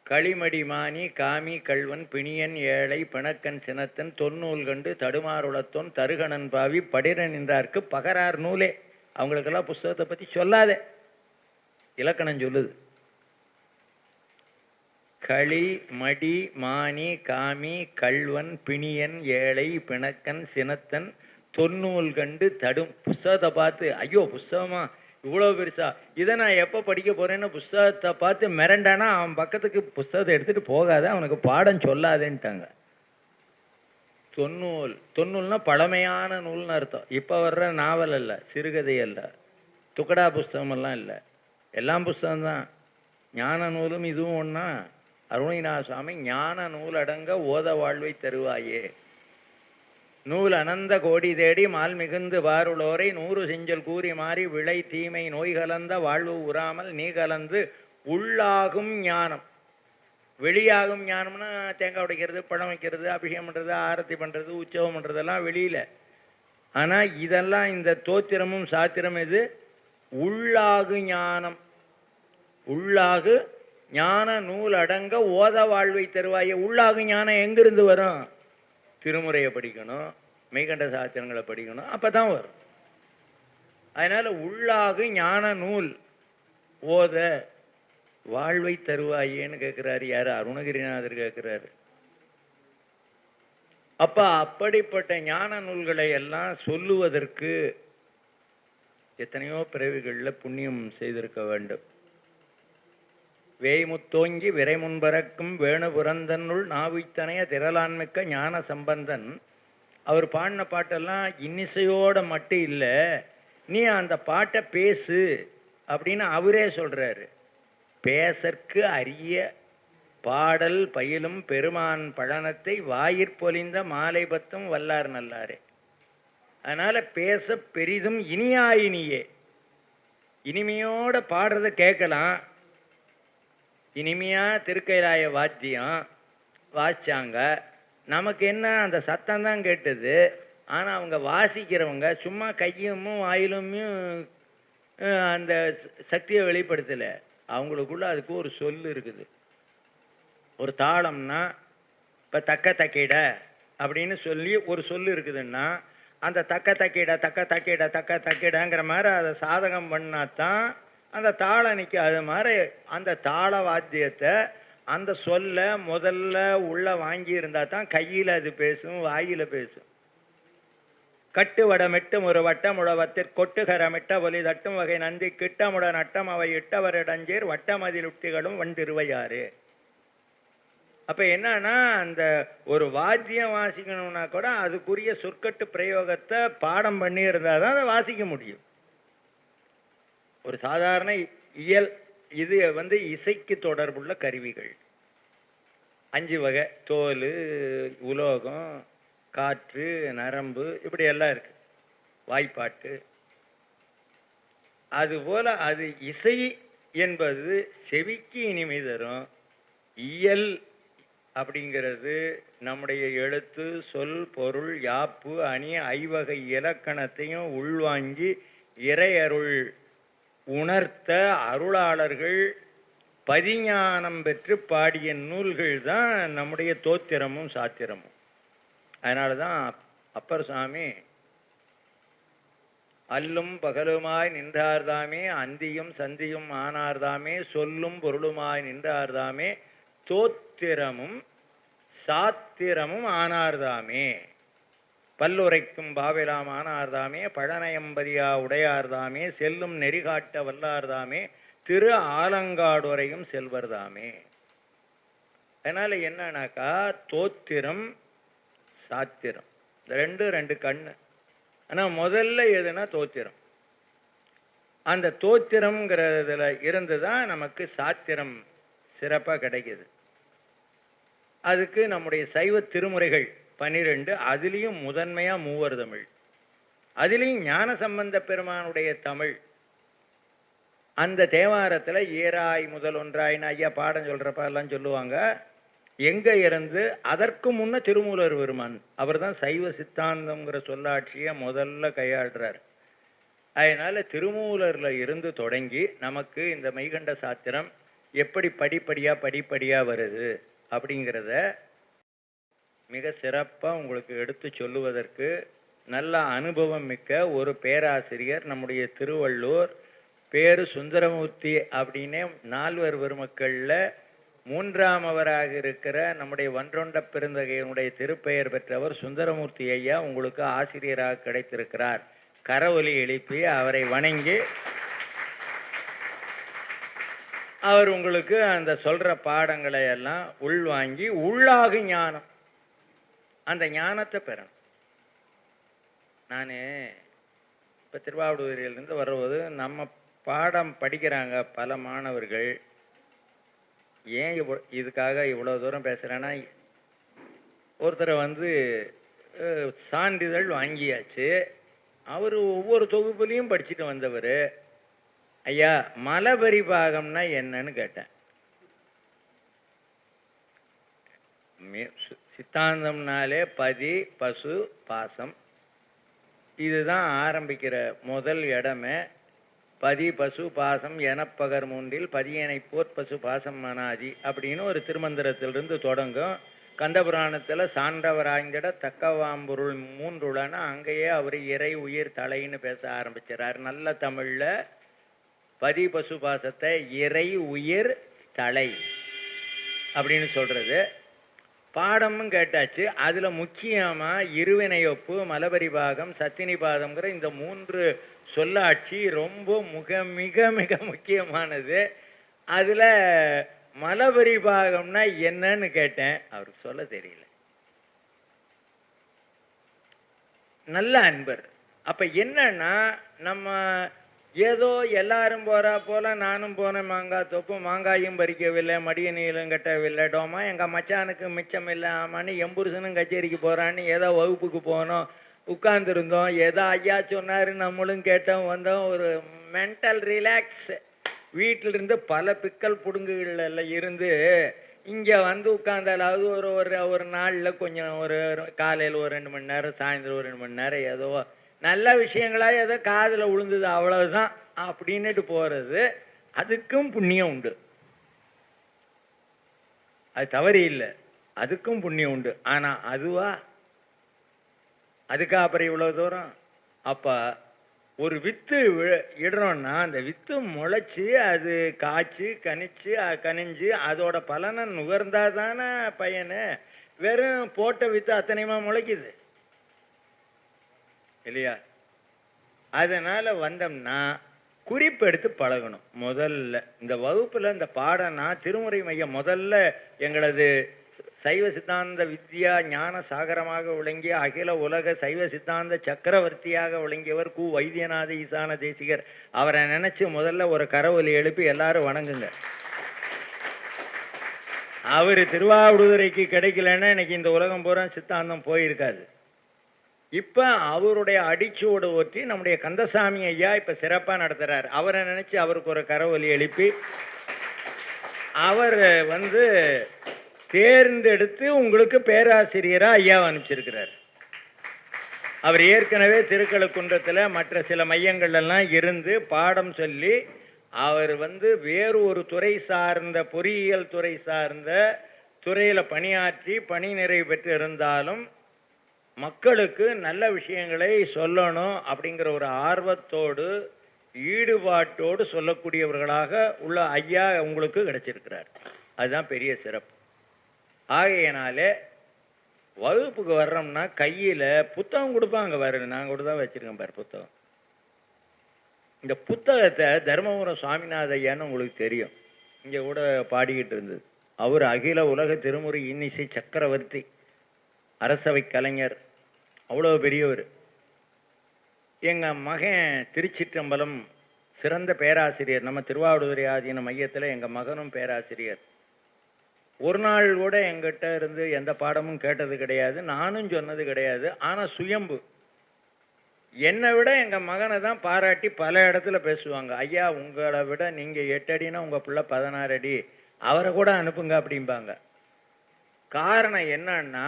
களிமடி மானி காமி கள்வன் பிணியன் ஏழை பிணக்கன் சினத்தன் தொன்னூல் கண்டு தடுமாறுளத்தோன் தருகணன் பாவி படிர நின்றார்க்கு பகரார் நூலே. அவங்களுக்கெல்லாம் புஸ்தகத்தை பற்றி சொல்லாதே, இலக்கணம் சொல்லுது. களி மடி மானி காமி கள்வன் பிணியன் ஏழை பிணக்கன் சினத்தன் தொன்னூல் கண்டு புஸ்தகத்தை பார்த்து, ஐயோ புஸ்தகமா இவ்வளோ பெருசா, இதை நான் எப்போ படிக்க போகிறேன்னு புஸ்தகத்தை பார்த்து மிரண்டானா அவன் பக்கத்துக்கு புஸ்தகத்தை எடுத்துகிட்டு போகாத, அவனுக்கு பாடம் சொல்லாதேன்ட்டாங்க. தொன்னூல்னா பழமையான நூல்னு அர்த்தம். இப்போ வர்ற நாவல் அல்ல, சிறுகதை அல்ல, துக்கடா புஸ்தகமெல்லாம் இல்லை, எல்லாம் புஸ்தகம்தான். ஞான நூலும் இதுவும் ஒன்றா. அருணிநாத சுவாமி ஞான நூல் அடங்க ஓத வாழ்வை தருவாயே, நூல் அனந்த கோடி தேடி மால் மிகுந்து வாருளோரை 100 செஞ்சல் கூறி மாறி விளை தீமை நோய் கலந்த வாழ்வு உறாமல் நீ கலந்து உள்ளாகும் ஞானம். வெளியாகும் ஞானம்னா தேங்காய் உடைக்கிறது, பழம் வைக்கிறது, அபிஷேகம் பண்ணுறது, ஆரத்தி பண்ணுறது, உற்சவம் பண்ணுறதெல்லாம் வெளியில். ஆனால் இதெல்லாம் இந்த தோத்திரமும் சாத்திரம் இது உள்ளாகு ஞானம். உள்ளாகு ஞான நூல் அடங்க ஓத வாழ்வை தருவாயே. உள்ளாகு ஞானம் எங்கிருந்து வரும்? திருமுறையை படிக்கணும், மெய்கண்ட சாத்திரங்களை படிக்கணும், அப்போ தான் வரும். அதனால் உள்ளாகு ஞான நூல் ஓத வாழ்வை தருவாயேன்னு கேட்குறாரு. யார்? அருணகிரிநாதர் கேட்குறாரு. அப்போ அப்படிப்பட்ட ஞான நூல்களை எல்லாம் சொல்லுவதற்கு எத்தனையோ பிறவிகளில் புண்ணியம் செய்திருக்க வேண்டும். வேய்முத்தோங்கி விரைமுன்பறக்கும் வேணுபுரந்தனுள் நாவித்தனைய திரளான்மிக்க ஞான சம்பந்தன் அவர் பாடின பாட்டெல்லாம் இன்னிசையோட மட்டும் இல்லை, நீ அந்த பாட்டை பேசு அப்படின்னு அவரே சொல்கிறாரு. பேசற்கு அரிய பாடல் பயிலும் பெருமான் பழனத்தை வாயிற்பொலிந்த மாலை பத்தும் வல்லார் நல்லாரே. அதனால் பேச பெரிதும் இனியாயினியே, இனிமையோட பாடுறத கேட்கலாம். இனிமையாக திருக்கைலாய வாத்தியம் வாசித்தாங்க, நமக்கு என்ன அந்த சத்தம் தான் கேட்டது. ஆனால் அவங்க வாசிக்கிறவங்க சும்மா கையும் வாயிலும் அந்த சக்தியை வெளிப்படுத்தலை. அவங்களுக்குள்ள அதுக்கு ஒரு சொல் இருக்குது. ஒரு தாளம்னா இப்போ தக்க தக்கிட அப்படின்னு சொல்லி ஒரு சொல் இருக்குதுன்னா, அந்த தக்க தக்கிட தக்க தக்கிட தக்க தக்கிடங்கிற மாதிரி அதை சாதகம் பண்ணாதான் அந்த தாளம் நிற்கும். அது மாதிரி அந்த தாள வாத்தியத்தை அந்த சொல்ல முதல்ல உள்ள வாங்கி இருந்தால் தான் கையில் அது பேசும், வாயில் பேசும். கட்டு வடமிட்டும் ஒரு வட்டமுழவத்திற் கொட்டுகரமிட்ட ஒலி தட்டும் வகை நந்தி கிட்டமுட நட்டம் அவை இட்டவரிடஞ்சேர் வட்டமதில் உத்திகளும் வண்டிருவையாறு. அப்போ என்னன்னா, அந்த ஒரு வாத்தியம் வாசிக்கணும்னா கூட அதுக்குரிய சொற்கட்டு பிரயோகத்தை பாடம் பண்ணி இருந்தால் தான் அதை வாசிக்க முடியும். ஒரு சாதாரண இயல் இது இசைக்கு தொடர்புள்ள கருவிகள் 5 வகை: தோல், உலோகம், காற்று, நரம்பு, இப்படி எல்லாம் இருக்கு. வாய்ப்பாட்டு. அதுபோல் அது இசை என்பது செவிக்கு இனிமை தரும். இயல் அப்படிங்கிறது நம்முடைய எழுத்து, சொல், பொருள், யாப்பு, அணி, ஐவகை இலக்கணத்தையும் உள்வாங்கி இறையருள் உணர்த்த அருளாளர்கள் பதிஞானம் பெற்று பாடிய நூல்கள் தான் நம்முடைய தோத்திரமும் சாத்திரமும். அதனால தான் அப்பர் சுவாமி அல்லும் பகலுமாய் நின்றார்தாமே, அந்தியும் சந்தியும் ஆனார்தாமே, சொல்லும் பொருளுமாய் நின்றார்தாமே, தோத்திரமும் சாத்திரமும் ஆனார்தாமே, பல்லுரைக்கும் பாவிலாம் ஆனார்தாமே, பழனயம்பதியா உடையார்தாமே, செல்லும் நெறிகாட்ட வல்லார்தாமே, திரு ஆலங்காடுரையும் செல்வர்தாமே. அதனால் என்னன்னாக்கா, தோத்திரம் சாத்திரம் ரெண்டு கண்ணு. ஆனால் முதல்ல எதுனா தோத்திரம். அந்த தோத்திரம்ங்கிறதுல இருந்து தான் நமக்கு சாத்திரம் சிறப்பாக கிடைக்கிது. அதுக்கு நம்முடைய சைவ திருமுறைகள் 12, அதுலேயும் முதன்மையாக மூவர் தமிழ், அதுலேயும் ஞான சம்பந்த பெருமானுடைய தமிழ். அந்த தேவாரத்தில் ஏராய் முதல் ஒன்றாயின்னு ஐயா பாடம் சொல்கிறப்ப எல்லாம் சொல்லுவாங்க. எங்கே இருந்து அதற்கு முன்ன திருமூலர் பெருமான் அவர் தான் சைவ சித்தாந்தம்ங்கிற சொல்லாட்சியை முதல்ல கையாளுறார். அதனால் திருமூலரில் இருந்து தொடங்கி நமக்கு இந்த மெய்கண்ட சாத்திரம் எப்படி படிப்படியாக வருது அப்படிங்கிறத மிக சிறப்பாக உங்களுக்கு எடுத்து சொல்லுவதற்கு நல்ல அனுபவம் மிக்க ஒரு பேராசிரியர் நம்முடைய திருவள்ளூர் பேரு சுந்தரமூர்த்தி அப்படின்னே 4 பெருமக்களில் 3ஆமவராக இருக்கிற நம்முடைய வன்றொண்ட பெருந்தகையினுடைய திருப்பெயர் பெற்றவர் சுந்தரமூர்த்தி ஐயா உங்களுக்கு ஆசிரியராக கிடைத்திருக்கிறார். கரவொலி எழுப்பி அவரை வணங்கி அவர் உங்களுக்கு அந்த சொல்கிற பாடங்களை எல்லாம் உள்வாங்கி உள்ளாகு ஞானம், அந்த ஞானத்தை பெறணும். நான் இப்போ திருவாவூரிலிருந்து வரும்போது நம்ம பாடம் படிக்கிறாங்க பல மாணவர்கள். ஏன் இதுக்காக இவ்வளோ தூரம் பேசுகிறேன்னா, ஒருத்தரை சான்றிதழ் வாங்கியாச்சு. அவர் ஒவ்வொரு தொகுப்புலையும் படிச்சுட்டு வந்தவர். ஐயா, மலபரிபாகம்னா என்னன்னு கேட்டேன். சித்தாந்தம்னாலே பதி, பசு, பாசம், இதுதான் ஆரம்பிக்கிற முதல் இடமே. பதி பசு பாசம் எனப்பகர் மூன்றில் பதியனை போர் பசு பாசம் மனாதி அப்படின்னு ஒரு திருமந்திரத்திலிருந்து தொடங்கும். கந்தபுராணத்தில் சான்றவராய்ந்திட தக்கவாம்பொருள் மூன்றுலன்னா அங்கேயே அவர் இறை உயிர் தலைன்னு பேச ஆரம்பிச்சிடறார். நல்ல தமிழில் பதி பசு பாசத்தை இறை உயிர் தலை அப்படின்னு சொல்கிறது. பாடமும் கேட்டாச்சு. அதில் முக்கியமாக இருவினையொப்பு, மலபரிபாகம், சத்தினிபாதம்ங்கிற இந்த 3 சொல்லாட்சி ரொம்ப மிக மிக முக்கியமானது. அதில் மலபரிபாகம்னா என்னன்னு கேட்டேன், அவருக்கு சொல்ல தெரியல. நல்ல அன்பர். அப்போ என்னன்னா, நம்ம ஏதோ எல்லாரும் போகிறா போல் நானும் போனேன் மாங்காய் தோப்பு, மாங்காயும் பறிக்கவில்லை, மடிய நீளும் கட்டவில்லை, டோமா எங்கள் மச்சானுக்கு மிச்சம் இல்லை ஆமான்னு எம்புருஷனும் கச்சேரிக்கு போகிறான்னு ஏதோ வகுப்புக்கு போனோம், உட்கார்ந்துருந்தோம், ஏதோ ஐயா சொன்னார் நம்மளும் கேட்டோம் வந்தோம். ஒரு மென்டல் ரிலாக்ஸ். வீட்டிலிருந்து பல பிக்கல் புடுங்குகளில் இருந்து இங்கே வந்து உட்காந்தாலாவது ஒரு நாளில் கொஞ்சம் ஒரு காலையில் ஒரு 2 மணி நேரம், சாயந்தரம் ஒரு 2 மணி நேரம் ஏதோ நல்ல விஷயங்களாக ஏதோ காதில் விழுந்தது அவ்வளவுதான் அப்படின்னுட்டு போகிறது. அதுக்கும் புண்ணியம் உண்டு, அது தவறு இல்லை, அதுக்கும் புண்ணியம் உண்டு. ஆனால் அதுக்கா அப்புறம் இவ்வளோ தூரம். அப்போ ஒரு வித்து இடுறோன்னா அந்த வித்து முளைச்சி அது காய்ச்சி கனிஞ்சு அதோட பலனை நுகர்ந்தா தானே பையனு. வெறும் போட்ட வித்து அத்தனையுமா முளைக்குது இல்லையா? அதனால் வந்தோம்னா குறிப்பெடுத்து பழகணும். முதல்ல இந்த வகுப்பில் இந்த பாடம்னா திருமுறை மையம் முதல்ல எங்களது சைவ சித்தாந்த வித்யா ஞான சாகரமாக விளங்கிய அகில உலக சைவ சித்தாந்த சக்கரவர்த்தியாக விளங்கியவர் கு வைத்தியநாத ஈசான தேசிகர். அவரை நினைச்சு முதல்ல ஒரு கரவொலி எழுப்பி எல்லாரும் வணங்குங்க. அவர் திருவாவடுதுறைக்கு கிடைக்கலன்னா இன்னைக்கு இந்த உலகம் பூரா சித்தாந்தம் போயிருக்காது. இப்போ அவருடைய அடிச்சோடு ஒற்றி நம்முடைய கந்தசாமி ஐயா இப்போ சிறப்பாக நடத்துகிறார். அவரை நினச்சி அவருக்கு ஒரு கரவொலி எழுப்பி அவர் தேர்ந்தெடுத்து உங்களுக்கு பேராசிரியராக ஐயாவை அனுப்பிச்சிருக்கிறார். அவர் ஏற்கனவே திருக்கழுக்குன்றத்தில் மற்ற சில மையங்கள்லாம் இருந்து பாடம் சொல்லி அவர் வேறு ஒரு துறை சார்ந்த பொறியியல் துறை சார்ந்த துறையில் பணியாற்றி பணி நிறைவு பெற்று இருந்தாலும் மக்களுக்கு நல்ல விஷயங்களை சொல்லணும் அப்படிங்கிற ஒரு ஆர்வத்தோடு ஈடுபாட்டோடு சொல்லக்கூடியவர்களாக உள்ள ஐயா உங்களுக்கு கிடைச்சிருக்கிறார். அதுதான் பெரிய சிறப்பு. ஆகையினாலே வகுப்புக்கு வர்றோம்னா கையில் புத்தகம் கொடுப்பாங்க. பாரு, நான் கூட தான் வச்சுருக்கேன் பாரு புத்தகம். இந்த புத்தகத்தை தர்மபுரம் சுவாமிநாத ஐயான்னு உங்களுக்கு தெரியும், இங்கே கூட பாடிக்கிட்டு இருந்தது. அவர் அகில உலக திருமுறை இன்னிசை சக்கரவர்த்தி, அரசவை கலைஞர், அவ்வளோ பெரியவர். எங்கள் மகன் திருச்சிற்றம்பலம் சிறந்த பேராசிரியர். நம்ம திருவாவடுதுறை ஆதீன மையத்தில் எங்கள் மகனும் பேராசிரியர். ஒரு நாள் கூட எங்கிட்ட இருந்து எந்த பாடமும் கேட்டது கிடையாது, நானும் சொன்னது கிடையாது. ஆனால் சுயம்பு என்னை விட எங்கள் மகனை தான் பாராட்டி பல இடத்துல பேசுவாங்க. ஐயா உங்களை விட நீங்கள் 8 அடினா உங்கள் பிள்ளை 16 அடி, அவரை கூட அனுப்புங்க அப்படிம்பாங்க. காரணம் என்னன்னா,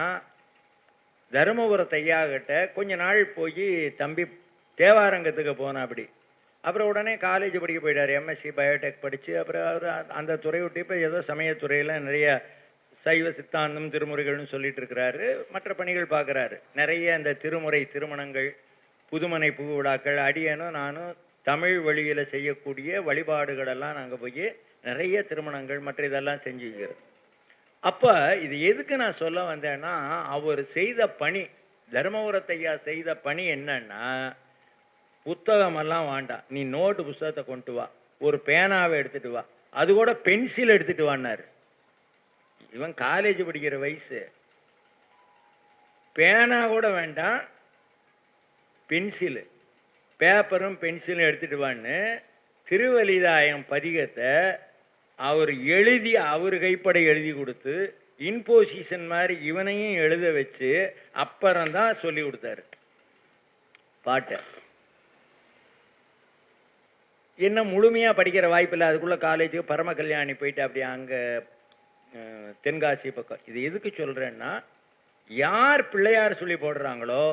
தருமபுரத்து ஐயா கிட்ட கொஞ்ச நாள் போய் தம்பி தேவாரங்கத்துக்கு போனேன். அப்புறம் உடனே காலேஜ் படிக்க போயிட்டார். எம்எஸ்சி பயோடெக் படித்து அப்புறம் அவர் அந்த துறை விட்டு இப்போ ஏதோ சமயத்துறையில் நிறைய சைவ சித்தாந்தம் திருமுறைகள்னு சொல்லிட்டு இருக்கிறாரு. மற்ற பணிகள் பார்க்குறாரு. நிறைய இந்த திருமுறை திருமணங்கள், புதுமனை புகு விழாக்கள், அடியனும் நானும் தமிழ் வழியில் செய்யக்கூடிய வழிபாடுகளெல்லாம் நாங்கள் போய் நிறைய திருமணங்கள் மற்ற இதெல்லாம் செஞ்சு வைக்கிறது. அப்போ இது எதுக்கு நான் சொல்ல வந்தேன்னா, அவர் செய்த பணி, தர்மபுரத்தையா செய்த பணி என்னன்னா, புத்தகமெல்லாம் வேண்டாம், நீ நோட்டு புத்தகத்தை கொண்டு வா, ஒரு பேனாவை எடுத்துட்டு வா, அது கூட பென்சில் எடுத்துட்டு வான்னாரு. இவன் காலேஜ் படிக்கிற வயசு, பேனா கூட வேண்டாம், பென்சிலு, பேப்பரும் பென்சிலும் எடுத்துட்டு வான்னு திருவலிதாயம் பதிகத்தை அவர் எழுதி, அவர் கைப்பட எழுதி கொடுத்து இன்போசிஷன் மாதிரி இவனையும் எழுத வச்சு அப்புறம்தான் சொல்லி கொடுத்தாரு பாட்டை. என்ன முழுமையாக படிக்கிற வாய்ப்பில்லை. அதுக்குள்ளே காலேஜுக்கு பரம கல்யாணி போயிட்டு அப்படியே அங்கே தென்காசி பக்கம். இது எதுக்கு சொல்கிறேன்னா, யார் பிள்ளையார் சொல்லி போடுறாங்களோ,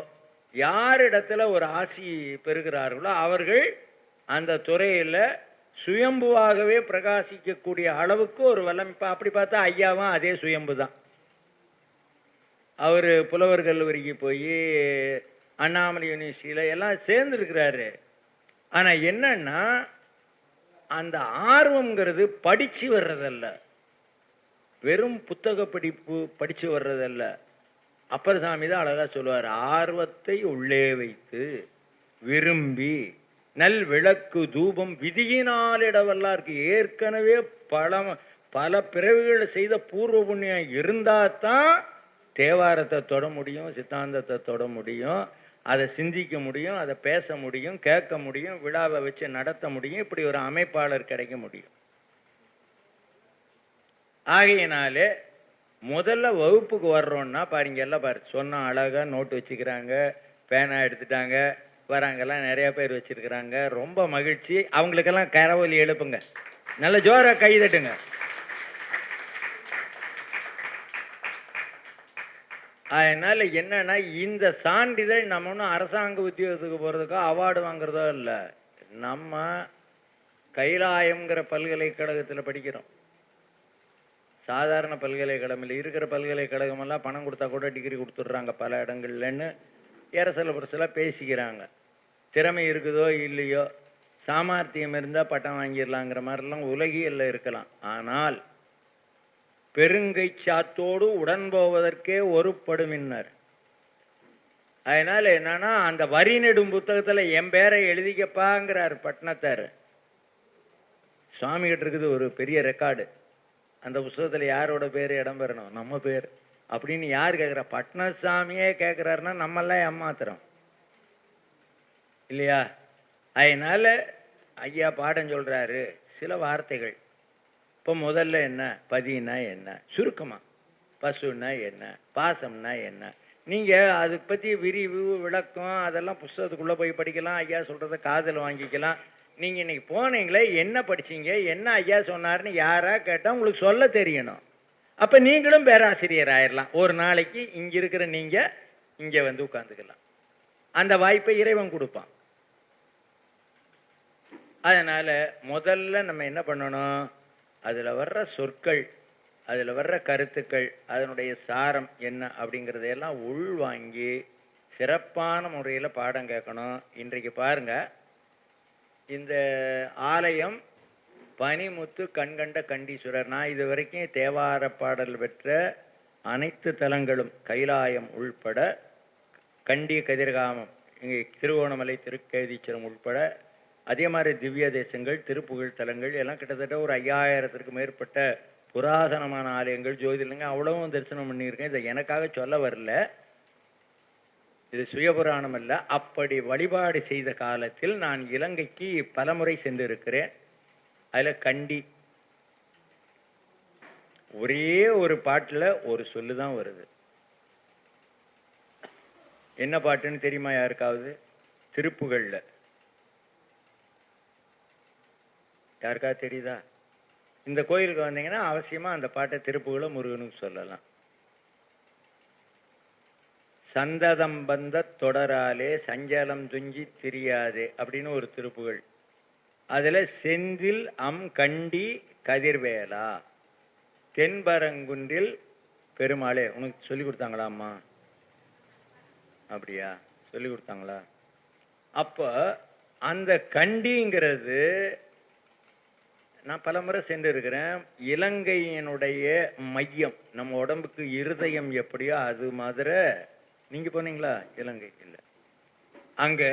யார் இடத்துல ஒரு ஆசி பெறுகிறார்களோ அவர்கள் அந்த துறையில் சுயம்புவாகவே பிரகாசிக்கக்கூடிய அளவுக்கு ஒரு வல்லமைப்பா. அப்படி பார்த்தா ஐயாவும் அதே சுயம்பு தான். அவர் புலவர் கல்லூரிக்கு போய் அண்ணாமலை யூனிவர்சிட்டியில் எல்லாம் சேர்ந்துருக்கிறாரு. ஆனால் என்னன்னா அந்த ஆர்வங்கிறது படித்து வர்றதல்ல, வெறும் புத்தக படிப்பு படித்து வர்றதல்ல. அப்பர் சாமி தான் அழகாக சொல்லுவார், ஆர்வத்தை உள்ளே வைத்து விரும்பி நல் விளக்கு தூபம் விதியினாலிடவெல்லாம் இருக்கு. ஏற்கனவே பல பிறவிகளை செய்த பூர்வ புண்ணியம் இருந்தால் தான் தேவாரத்தை தொட முடியும், சித்தாந்தத்தை தொட முடியும், அதை சிந்திக்க முடியும், அதை பேச முடியும், கேட்க முடியும், விழாவை வச்சு நடத்த முடியும், இப்படி ஒரு அமைப்பாளர் கிடைக்க முடியும். ஆகையினாலே முதல்ல வகுப்புக்கு வர்றோன்னா பாருங்க, எல்லாம் பாரு சொன்னால் அழகாக நோட்டு வச்சுக்கிறாங்க, பேனா எடுத்துட்டாங்க, வராங்கெல்லாம் நிறைய பேர் வச்சிருக்கிறாங்க. ரொம்ப மகிழ்ச்சி. அவங்களுக்கெல்லாம் கரவொலி எழுப்புங்க, நல்ல ஜோராக கை தட்டுங்க. அதனால என்னன்னா இந்த சான்றிதழ் நம்ம ஒன்றும் அரசாங்க உத்தியோகத்துக்கு போகிறதுக்கோ அவார்டு வாங்குறதோ இல்லை. நம்ம கைலாயம்ங்கிற பல்கலைக்கழகத்தில் படிக்கிறோம். சாதாரண பல்கலைக்கழகம் இருக்கிற பல்கலைக்கழகமெல்லாம் பணம் கொடுத்தா கூட டிகிரி கொடுத்துட்றாங்க பல இடங்கள்லன்னு ஏரசல புரசலாக பேசிக்கிறாங்க. திறமை இருக்குதோ இல்லையோ, சாமர்த்தியம் இருந்தால் பட்டம் வாங்கிடலாங்கிற மாதிரிலாம் உலகியல்ல இருக்கலாம். ஆனால் பெருங்கை சாத்தோடு உடன் போவதற்கே ஒரு படுமின்னர். அதனால என்னன்னா அந்த வரி நெடும் புத்தகத்தில் என் பேரை எழுதிக்கப்பாங்கிறார் பட்னத்தார். சுவாமி கிட்ட இருக்குது ஒரு பெரிய ரெக்கார்டு. அந்த புத்தகத்தில் யாரோட பேர் இடம்பெறணும், நம்ம பேர் அப்படின்னு யார் கேட்குறா? பட்னசாமியே கேட்குறாருன்னா நம்மெல்லாம் ஏமாத்துறோம் இல்லையா? அதனால ஐயா பாடம் சொல்கிறாரு சில வார்த்தைகள். இப்போ முதல்ல என்ன, பதினா என்ன, சுருக்கமாக பசுன்னா என்ன, பாசம்னா என்ன, நீங்கள் அதை பற்றி விரிவு விளக்கம் அதெல்லாம் புஸ்தகத்துக்குள்ளே போய் படிக்கலாம். ஐயா சொல்கிறத காதில் வாங்கிக்கலாம். நீங்கள் இன்றைக்கி போனீங்களே என்ன படிச்சீங்க, என்ன ஐயா சொன்னார்னு யாராக கேட்டால் உங்களுக்கு சொல்ல தெரியணும். அப்போ நீங்களும் பேராசிரியர் ஆயிடலாம். ஒரு நாளைக்கு இங்கே இருக்கிற நீங்கள் இங்கே வந்து உட்காந்துக்கலாம். அந்த வாய்ப்பை இறைவன் கொடுப்பான். அதனால் முதல்ல நம்ம என்ன பண்ணணும், அதில் வர்ற சொற்கள், அதில் வர்ற கருத்துக்கள், அதனுடைய சாரம் என்ன அப்படிங்கிறதையெல்லாம் உள்வாங்கி சிறப்பான முறையில் பாடம் கேட்கணும். இன்றைக்கு பாருங்கள், இந்த ஆலயம் பனிமுத்து கண்கண்ட கண்டீஸ்வரர். நான் இது வரைக்கும் தேவார பாடல் பெற்ற அனைத்து தலங்களும் கைலாயம் உள்பட, கண்டி கதிர்காமம், இங்கே திருவோணமலை திருக்கேதீச்சரம் உள்பட, அதே மாதிரி திவ்ய தேசங்கள் திருப்புகழ் தலங்கள் எல்லாம் கிட்டத்தட்ட ஒரு 5000த்திற்கு மேற்பட்ட புராதனமான ஆலயங்கள் ஜோதிலிங்கம் அவ்வளவும் தரிசனம் பண்ணியிருக்கேன். இதை எனக்காக சொல்ல வரல, இது சுயபுராணம் அல்ல. அப்படி வழிபாடு செய்த காலத்தில் நான் இலங்கைக்கு பலமுறை சென்று இருக்கிறேன். அதில் கண்டி ஒரே ஒரு பாட்டில் ஒரு சொல்லு தான் வருது. என்ன பாட்டுன்னு தெரியுமா யாருக்காவது? திருப்புகழ்ல யாருக்காவது தெரியுதா? இந்த கோயிலுக்கு வந்தீங்கன்னா அவசியமாக அந்த பாட்டை திருப்புகளை முருகனுக்கு சொல்லலாம். சந்ததம் பந்த தொடராலே சஞ்சலம் துஞ்சி திரியாதே அப்படின்னு ஒரு திருப்புகள். அதில் செந்தில் அம் கண்டி கதிர்வேலா தென்பரங்குன்றில் பெருமாளே. உனக்கு சொல்லி கொடுத்தாங்களா அம்மா? அப்படியா, சொல்லி கொடுத்தாங்களா? அப்போ அந்த கண்டிங்கிறது நான் பல முறை சென்று இருக்கிறேன். இலங்கையினுடைய மையம், நம்ம உடம்புக்கு இருதயம் எப்படியோ அது மாதிரி. நீங்கள் போனீங்களா இலங்கை? இல்லை. அங்கே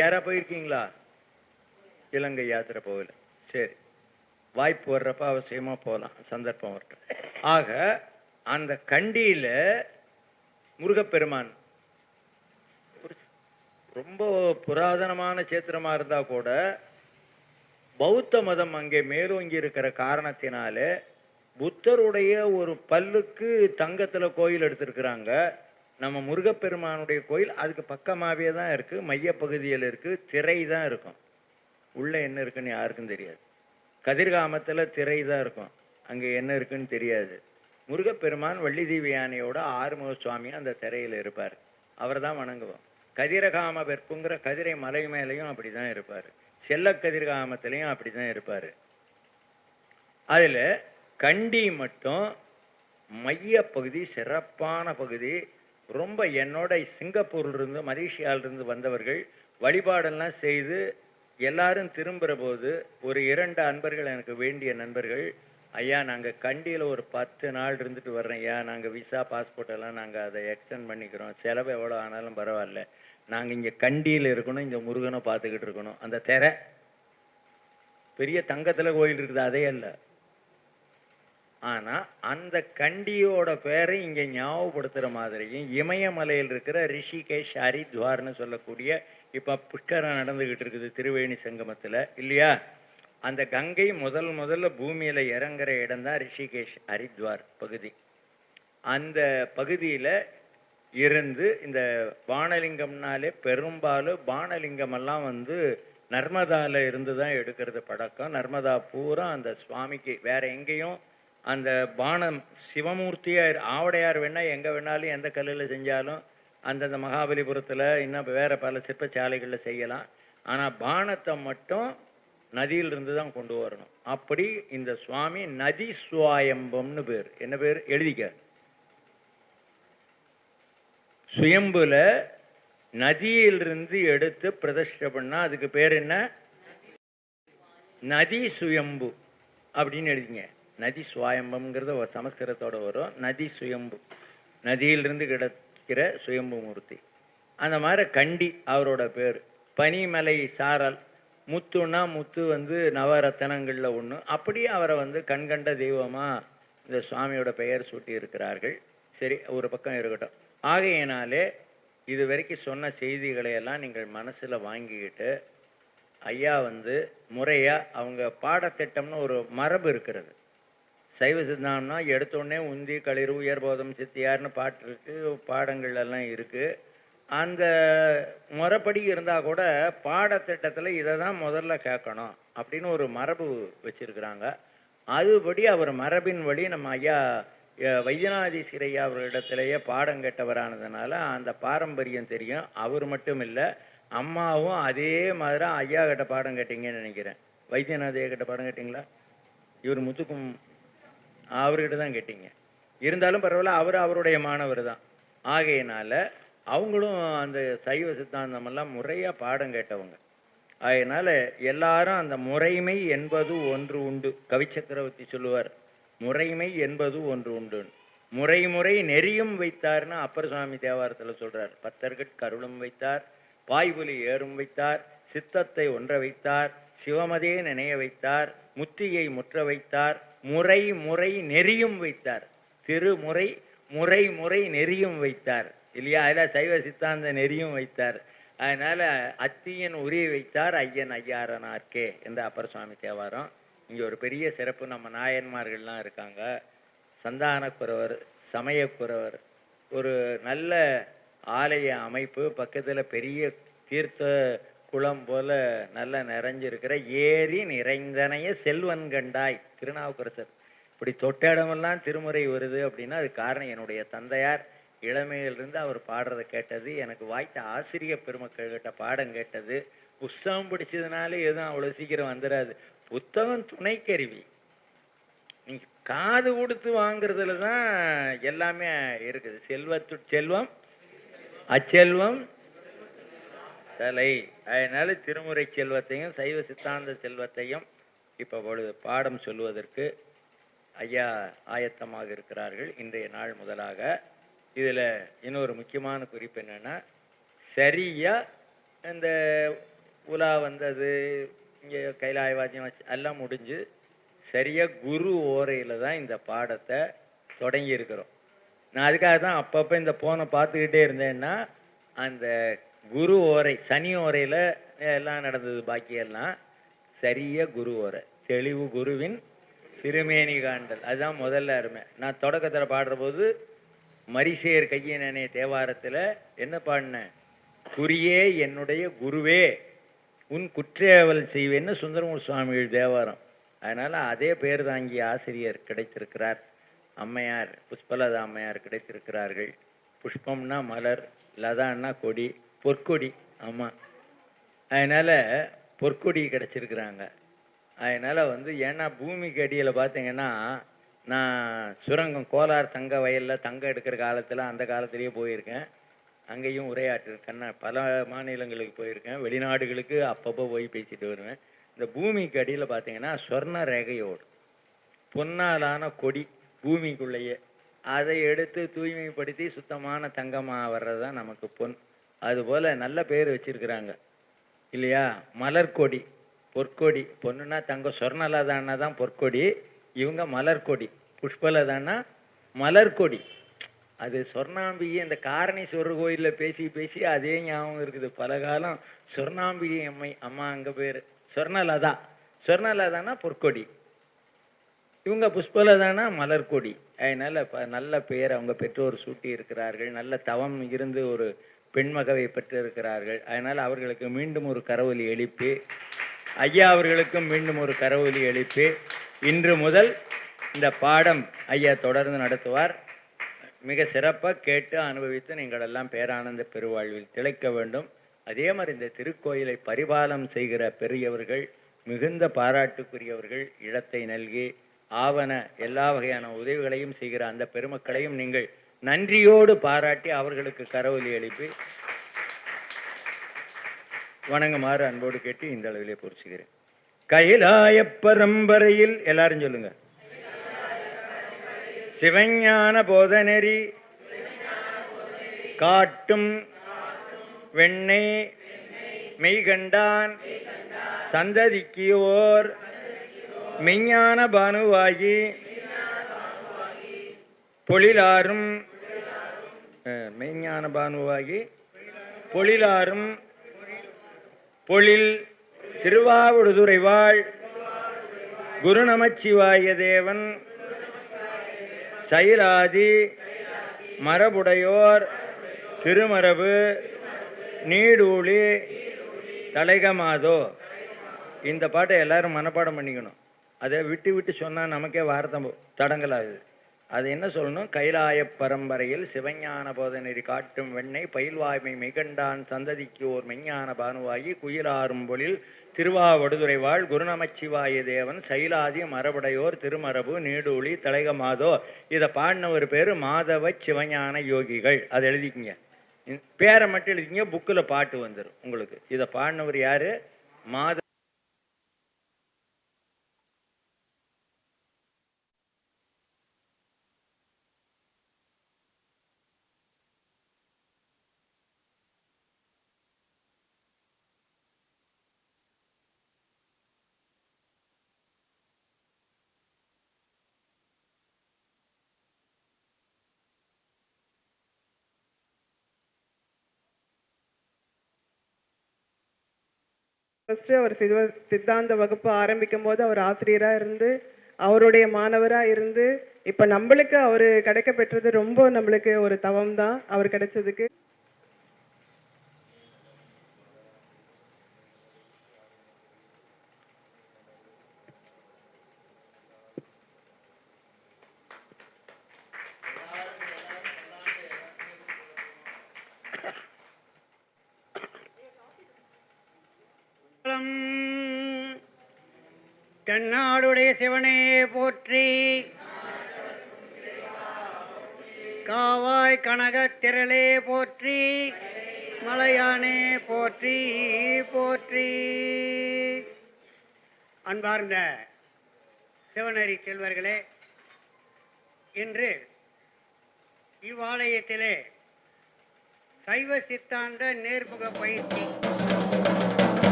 யாரா போயிருக்கீங்களா? இலங்கை யாத்திரை போகல. சரி, வாய்ப்பு வர்றப்ப அவசியமாக போகலாம், சந்தர்ப்பம் வரட்டும். ஆக அந்த கண்டியில் முருகப்பெருமான் ஒரு ரொம்ப புராதனமான சேத்திரமாக இருந்தால் கூட பௌத்த மதம் அங்கே மேலோங்கி இருக்கிற காரணத்தினால புத்தருடைய ஒரு பல்லுக்கு தங்கத்தில் கோயில் எடுத்திருக்கிறாங்க. நம்ம முருகப்பெருமானுடைய கோயில் அதுக்கு பக்கமாகவே தான் இருக்குது, மையப்பகுதியில் இருக்குது. திரை தான் இருக்கும், உள்ளே என்ன இருக்குன்னு யாருக்கும் தெரியாது. கதிர்காமத்தில் திரை தான் இருக்கும், அங்கே என்ன இருக்குன்னு தெரியாது. முருகப்பெருமான் வள்ளி தேவி யானையோட ஆறுமுக சுவாமி அந்த திரையில் இருப்பார். அவர் தான் வணங்குவோம். கதிரகாம வெற்புங்கிற கதிரை மலை மேலேயும் அப்படி தான் இருப்பார். செல்ல கதிர்காமத்திலையும் அப்படி தான் இருப்பார். அதில் கண்டி மட்டும் மையப்பகுதி சிறப்பான பகுதி. ரொம்ப என்னோட சிங்கப்பூர்லேருந்து மலேசியாவிலிருந்து வந்தவர்கள் வழிபாடெல்லாம் செய்து எல்லாரும் திரும்புகிற போது ஒரு 2 அன்பர்கள் எனக்கு வேண்டிய நண்பர்கள், ஐயா நாங்கள் கண்டியில் ஒரு 10 நாள் இருந்துட்டு வர்றேன் ஐயா, நாங்கள் விசா பாஸ்போர்ட் எல்லாம் நாங்கள் அதை எக்ஸ்டெண்ட் பண்ணிக்கிறோம், செலவு எவ்வளோ ஆனாலும் பரவாயில்ல, நாங்கள் இங்கே கண்டியில் இருக்கணும், இந்த முருகனை பார்த்துக்கிட்டு இருக்கணும். அந்த திரை பெரிய தங்கத்தில் கோயில் இருக்குது, அதே அல்ல. ஆனால் அந்த கண்டியோட பேரை இங்கே ஞாபகப்படுத்துகிற மாதிரியும் இமயமலையில் இருக்கிற ரிஷிகேஷ் ஹரித்வார்னு சொல்லக்கூடிய இப்போ புஷ்கரம் நடந்துக்கிட்டு இருக்குது திருவேணி சங்கமத்தில் இல்லையா, அந்த கங்கை முதல்ல பூமியில் இறங்குற இடம் தான் ரிஷிகேஷ் ஹரித்வார் பகுதி. அந்த பகுதியில் இருந்து இந்த பானலிங்கம்னாலே பெரும்பாலும் பானலிங்கமெல்லாம் வந்து நர்மதாவில் இருந்து தான் எடுக்கிறது பழக்கம். நர்மதா பூரா அந்த சுவாமிக்கு வேற எங்கேயும் அந்த பானம் சிவமூர்த்தியாக ஆவடையார் வேணால் எங்கே வேணாலும் எந்த கல்லில் செஞ்சாலும் அந்தந்த மகாபலிபுரத்தில் இன்னும் வேறு பல சிற்பச்சாலைகளில் செய்யலாம். ஆனால் பானத்தை மட்டும் நதியிலிருந்து தான் கொண்டு வரணும். அப்படி இந்த சுவாமி நதி சுவாயம்பம்னு பேர். என்ன பேர் எழுதிக்க? சுயம்புல நதியிலிருந்து எடுத்து பிரதிஷ்டை பண்ணால் அதுக்கு பேர் என்ன? நதி சுயம்பு அப்படின்னு எழுதிங்க. நதி சுவாயம்பம்ங்கிறது ஒரு சமஸ்கிருதத்தோடு வரும். நதி சுயம்பு, நதியிலிருந்து கிடைக்கிற சுயம்பு மூர்த்தி. அந்த மாதிரி கண்டி அவரோட பேர். பனிமலை சாரல், முத்துன்னா முத்து வந்து நவரத்தனங்களில் ஒன்று. அப்படியே அவரை வந்து கண்கண்ட தெய்வமாக இந்த சுவாமியோட பெயர் சூட்டி இருக்கிறார்கள். சரி, ஒரு பக்கம் இருக்கட்டும். ஆகையினாலே இது வரைக்கும் சொன்ன செய்திகளை எல்லாம் நீங்கள் மனசில் வாங்கிக்கிட்டு, ஐயா வந்து முறையாக அவங்க பாடத்திட்டம்னு ஒரு மரபு இருக்கிறது. சைவ சித்தாந்தம்னா எடுத்தோடனே உந்தி களிறு உயர்போதம் சித்தியார்னு பாட்டு இருக்குது, பாடங்கள் எல்லாம் இருக்குது. அந்த முறைப்படி இருந்தால் கூட பாடத்திட்டத்தில் இதை தான் முதல்ல கேட்கணும் அப்படின்னு ஒரு மரபு வச்சுருக்கிறாங்க. அதுபடி அவர் மரபின் வழி நம்ம ஐயா வைத்தியநாதீஸ்வர ஐயா அவர்களிடத்திலேயே பாடம் கேட்டவரானதுனால அந்த பாரம்பரியம் தெரியும். அவர் மட்டும் இல்லை, அம்மாவும் அதே மாதிரி ஐயா கிட்ட பாடம் கேட்டீங்கன்னு நினைக்கிறேன். வைத்தியநாத ஐயா கிட்ட பாடம் கேட்டிங்களா? இவர் முத்துக்கும் அவர்கிட்ட தான் கேட்டீங்க. இருந்தாலும் பரவாயில்ல, அவருடைய மாணவர் தான். ஆகையினால அவங்களும் அந்த சைவ சித்தாந்தமெல்லாம் முறையாக பாடம் கேட்டவங்க. அதனால் எல்லாரும் அந்த முறைமை என்பது ஒன்று உண்டு. கவிச்சக்கரவர்த்தி சொல்லுவார், முறைமை என்பது ஒன்று உண்டு. முறை நெறியும் வைத்தார்னு அப்பர் சுவாமி தேவாரத்தில் சொல்கிறார். பத்தர்கட் கருளும் வைத்தார், பாய்புலி ஏறும் வைத்தார், சித்தத்தை ஒன்ற வைத்தார், சிவமதே நினைய வைத்தார், முத்தியை முற்ற வைத்தார், முறை நெறியும் வைத்தார். திருமுறை முறை நெறியும் வைத்தார் இல்லையா? அதில் சைவ சித்தாந்த நெறியும் வைத்தார். அதனால் அத்தியன் உரிய வைத்தார் ஐயன் ஐயாரனார்க்கே என்ற அப்பர் சுவாமி தேவாரம். இங்கே ஒரு பெரிய சிறப்பு, நம்ம நாயன்மார்கள்லாம் இருக்காங்க. சந்தானக்குறவர், சமயக்குறவர், ஒரு நல்ல ஆலய அமைப்பு, பக்கத்தில் பெரிய தீர்த்த குளம் போல் நல்லா நிறைஞ்சிருக்கிற ஏரி நிறைந்தனைய செல்வன் கண்டாய் திருநாவுக்கரசர். இப்படி தொட்ட இடமெல்லாம் திருமுறை வருது அப்படின்னா அது காரணம் என்னுடைய தந்தையார் இளமையிலிருந்து அவர் பாடுறதை கேட்டது, எனக்கு வாய்த்த ஆசிரியர் பெருமக்கள் கிட்ட பாடம் கேட்டது. புஸ்தகம் பிடிச்சதுனால எதுவும் அவ்வளோ சீக்கிரம் வந்துடாது. புத்தகம் துணை கருவி. நீ காது கொடுத்து வாங்குறதுல தான் எல்லாமே இருக்குது. செல்வம் அச்செல்வம் தலை. அதனால திருமுறை செல்வத்தையும் சைவ சித்தாந்த செல்வத்தையும் இப்போ பொழுது பாடம் சொல்லுவதற்கு ஐயா ஆயத்தமாக இருக்கிறார்கள். இன்றைய நாள் முதலாக இதில் இன்னொரு முக்கியமான குறிப்பு என்னென்னா, சரியாக இந்த உலா வந்தது, இங்கே கைலாயவாத்தியம் வச்சு எல்லாம் முடிஞ்சு சரியாக குரு ஓரையில் தான் இந்த பாடத்தை தொடங்கி இருக்கிறோம். நான் அதுக்காக தான் அப்பப்போ இந்த போனை பார்த்துக்கிட்டே இருந்தேன்னா, அந்த குரு ஓரை சனி ஓரையில் எல்லாம் நடந்தது, பாக்கியெல்லாம் சரியாக குரு ஓரை, தெளிவு குருவின் திருமேனி காண்டல், அதுதான் முதல்ல அருமை. நான் தொடக்கத்தில் பாடுற போது மரிசேர் கையினே தேவாரத்தில் என்ன பாடினேன்? குறியே என்னுடைய குருவே உன் குற்றேவல் செய்வேன்னு சுந்தரமூர்த்தி சுவாமிகள் தேவாரம். அதனால் அதே பேர் தாங்கிய ஆசிரியர் கிடைத்திருக்கிறார். அம்மையார் புஷ்பலதா அம்மையார் கிடைத்திருக்கிறார்கள். புஷ்பம்னா மலர், லதான்னா கொடி, பொற்கொடி. ஆமாம், அதனால் பொற்கொடி கிடச்சிருக்கிறாங்க. அதனால் ஏன்னா பூமிக்கு அடியில் பார்த்தீங்கன்னா நான் சுரங்கம் கோலார் தங்க வயலில் தங்கம் எடுக்கிற காலத்தில் அந்த காலத்திலேயே போயிருக்கேன். அங்கேயும் உரையாற்றிருக்கேன். பல மாநிலங்களுக்கு போயிருக்கேன். வெளிநாடுகளுக்கு அப்பப்போ போய் பேசிட்டு வருவேன். இந்த பூமிக்கு அடியில் பார்த்தீங்கன்னா சொர்ண ரேகையோடு பொன்னாலான கொடி பூமிக்குள்ளேயே, அதை எடுத்து தூய்மைப்படுத்தி சுத்தமான தங்கமாக வர்றது தான் நமக்கு பொன். அதுபோல் நல்ல பேர் வச்சிருக்கிறாங்க இல்லையா? மலர்கொடி, பொற்கொடி. பொண்ணுன்னா தங்கம், சொர்ணலதான்னா தான் பொற்கொடி, இவங்க மலர்கொடி. புஷ்பலதான்னா மலர்கொடி. அது சொர்ணாம்பிகை. இந்த காரணீஸ்வரர் கோயிலில் பேசி பேசி அதே ஞாபகம் இருக்குது. பல காலம் சொர்ணாம்பிகை அம்மா அங்கே பேர் சொர்ணலதா. சொர்ணலதானா பொற்கொடி, இவங்க புஷ்பலதானா மலர்கொடி. அதனால் நல்ல பெயர் அவங்க பெற்றோர் சூட்டி இருக்கிறார்கள். நல்ல தவம் இருந்து ஒரு பெண்மகவை பெற்றிருக்கிறார்கள். அதனால் அவர்களுக்கு மீண்டும் ஒரு கரவொலி எழுப்பி, ஐயா அவர்களுக்கும் மீண்டும் ஒரு கரவொலி எழுப்பி, இன்று முதல் இந்த பாடம் ஐயா தொடர்ந்து நடத்துவார். மிக சிறப்பாக கேட்டு அனுபவித்து நீங்கள் எல்லாம் பேரானந்த பெருவாழ்வில் திளைக்க வேண்டும். அதே மாதிரி இந்த திருக்கோயிலை பரிபாலம் செய்கிற பெரியவர்கள் மிகுந்த பாராட்டுக்குரியவர்கள். இடத்தை நல்கி ஆவண எல்லா வகையான உதவிகளையும் செய்கிற அந்த பெருமக்களையும் நீங்கள் நன்றியோடு பாராட்டி அவர்களுக்கு கரவொலி எழுப்பி வணங்குமாறு அன்போடு கேட்டு இந்த அளவிலே பொறுச்சுகிறேன். கைலாய பரம்பரையில் எல்லாரும் சொல்லுங்க. சிவஞான போதநெறி காட்டும் வெண்ணை மெய்கண்டான் சந்ததிக்கியோர் மெய்ஞான பானுவாகி பொழிலாரும் மெய்ஞான பானுவாகி பொழிலாரும் பொழில் திருவாவடுதுறை வாழ் குரு நமச்சிவாய தேவன் சைலாதி மரபுடையோர் திருமரபு நீடூழி தலைகமாதோ. இந்த பாட்டை எல்லாரும் மனப்பாடம் பண்ணிக்கணும். அதை விட்டு விட்டு சொன்னால் நமக்கே வார்த்தை தடங்கலாகுது. அது என்ன சொல்லணும்? கைலாய பரம்பரையில் சிவஞான போதநெறி காட்டும் வெண்ணை பயில்வாய்மை மெய்கண்டான் சந்ததிக்கு ஓர் மெய்ஞான பானுவாகி குயிலாரும் பொழில் திருவாவடுதுறை வாழ் குருநமச்சிவாய தேவன் சைலாதி மரபுடையோர் திருமரபு நீடூழி தலைகமாதோ. இதை பாடின ஒரு பேர் மாதவ சிவஞான யோகிகள். அதை எழுதிக்கிங்க, பேரை மட்டும் எழுதிக்கிங்க, புக்கில் பாட்டு வந்துடும் உங்களுக்கு. இதை பாடினவர் யாரு? மாத ஃபர்ஸ்ட் அவர் சித்தாந்த வகுப்பு ஆரம்பிக்கும் போது அவர் ஆசிரியராக இருந்து அவருடைய மாணவராக இருந்து இப்போ நம்மளுக்கு அவர் கிடைக்க பெற்றது ரொம்ப நம்மளுக்கு ஒரு தவம் தான் அவர் கிடைச்சதுக்கு. தென்னாடுடைய சிவனே போற்றி, காவாய் கனகத் திரளே போற்றி, மலையானே போற்றி போற்றி. அன்பார்ந்த சிவனரி செல்வர்களே, இன்று இவ்வாலயத்திலே சைவ சித்தாந்த நேர்முக பயிற்சி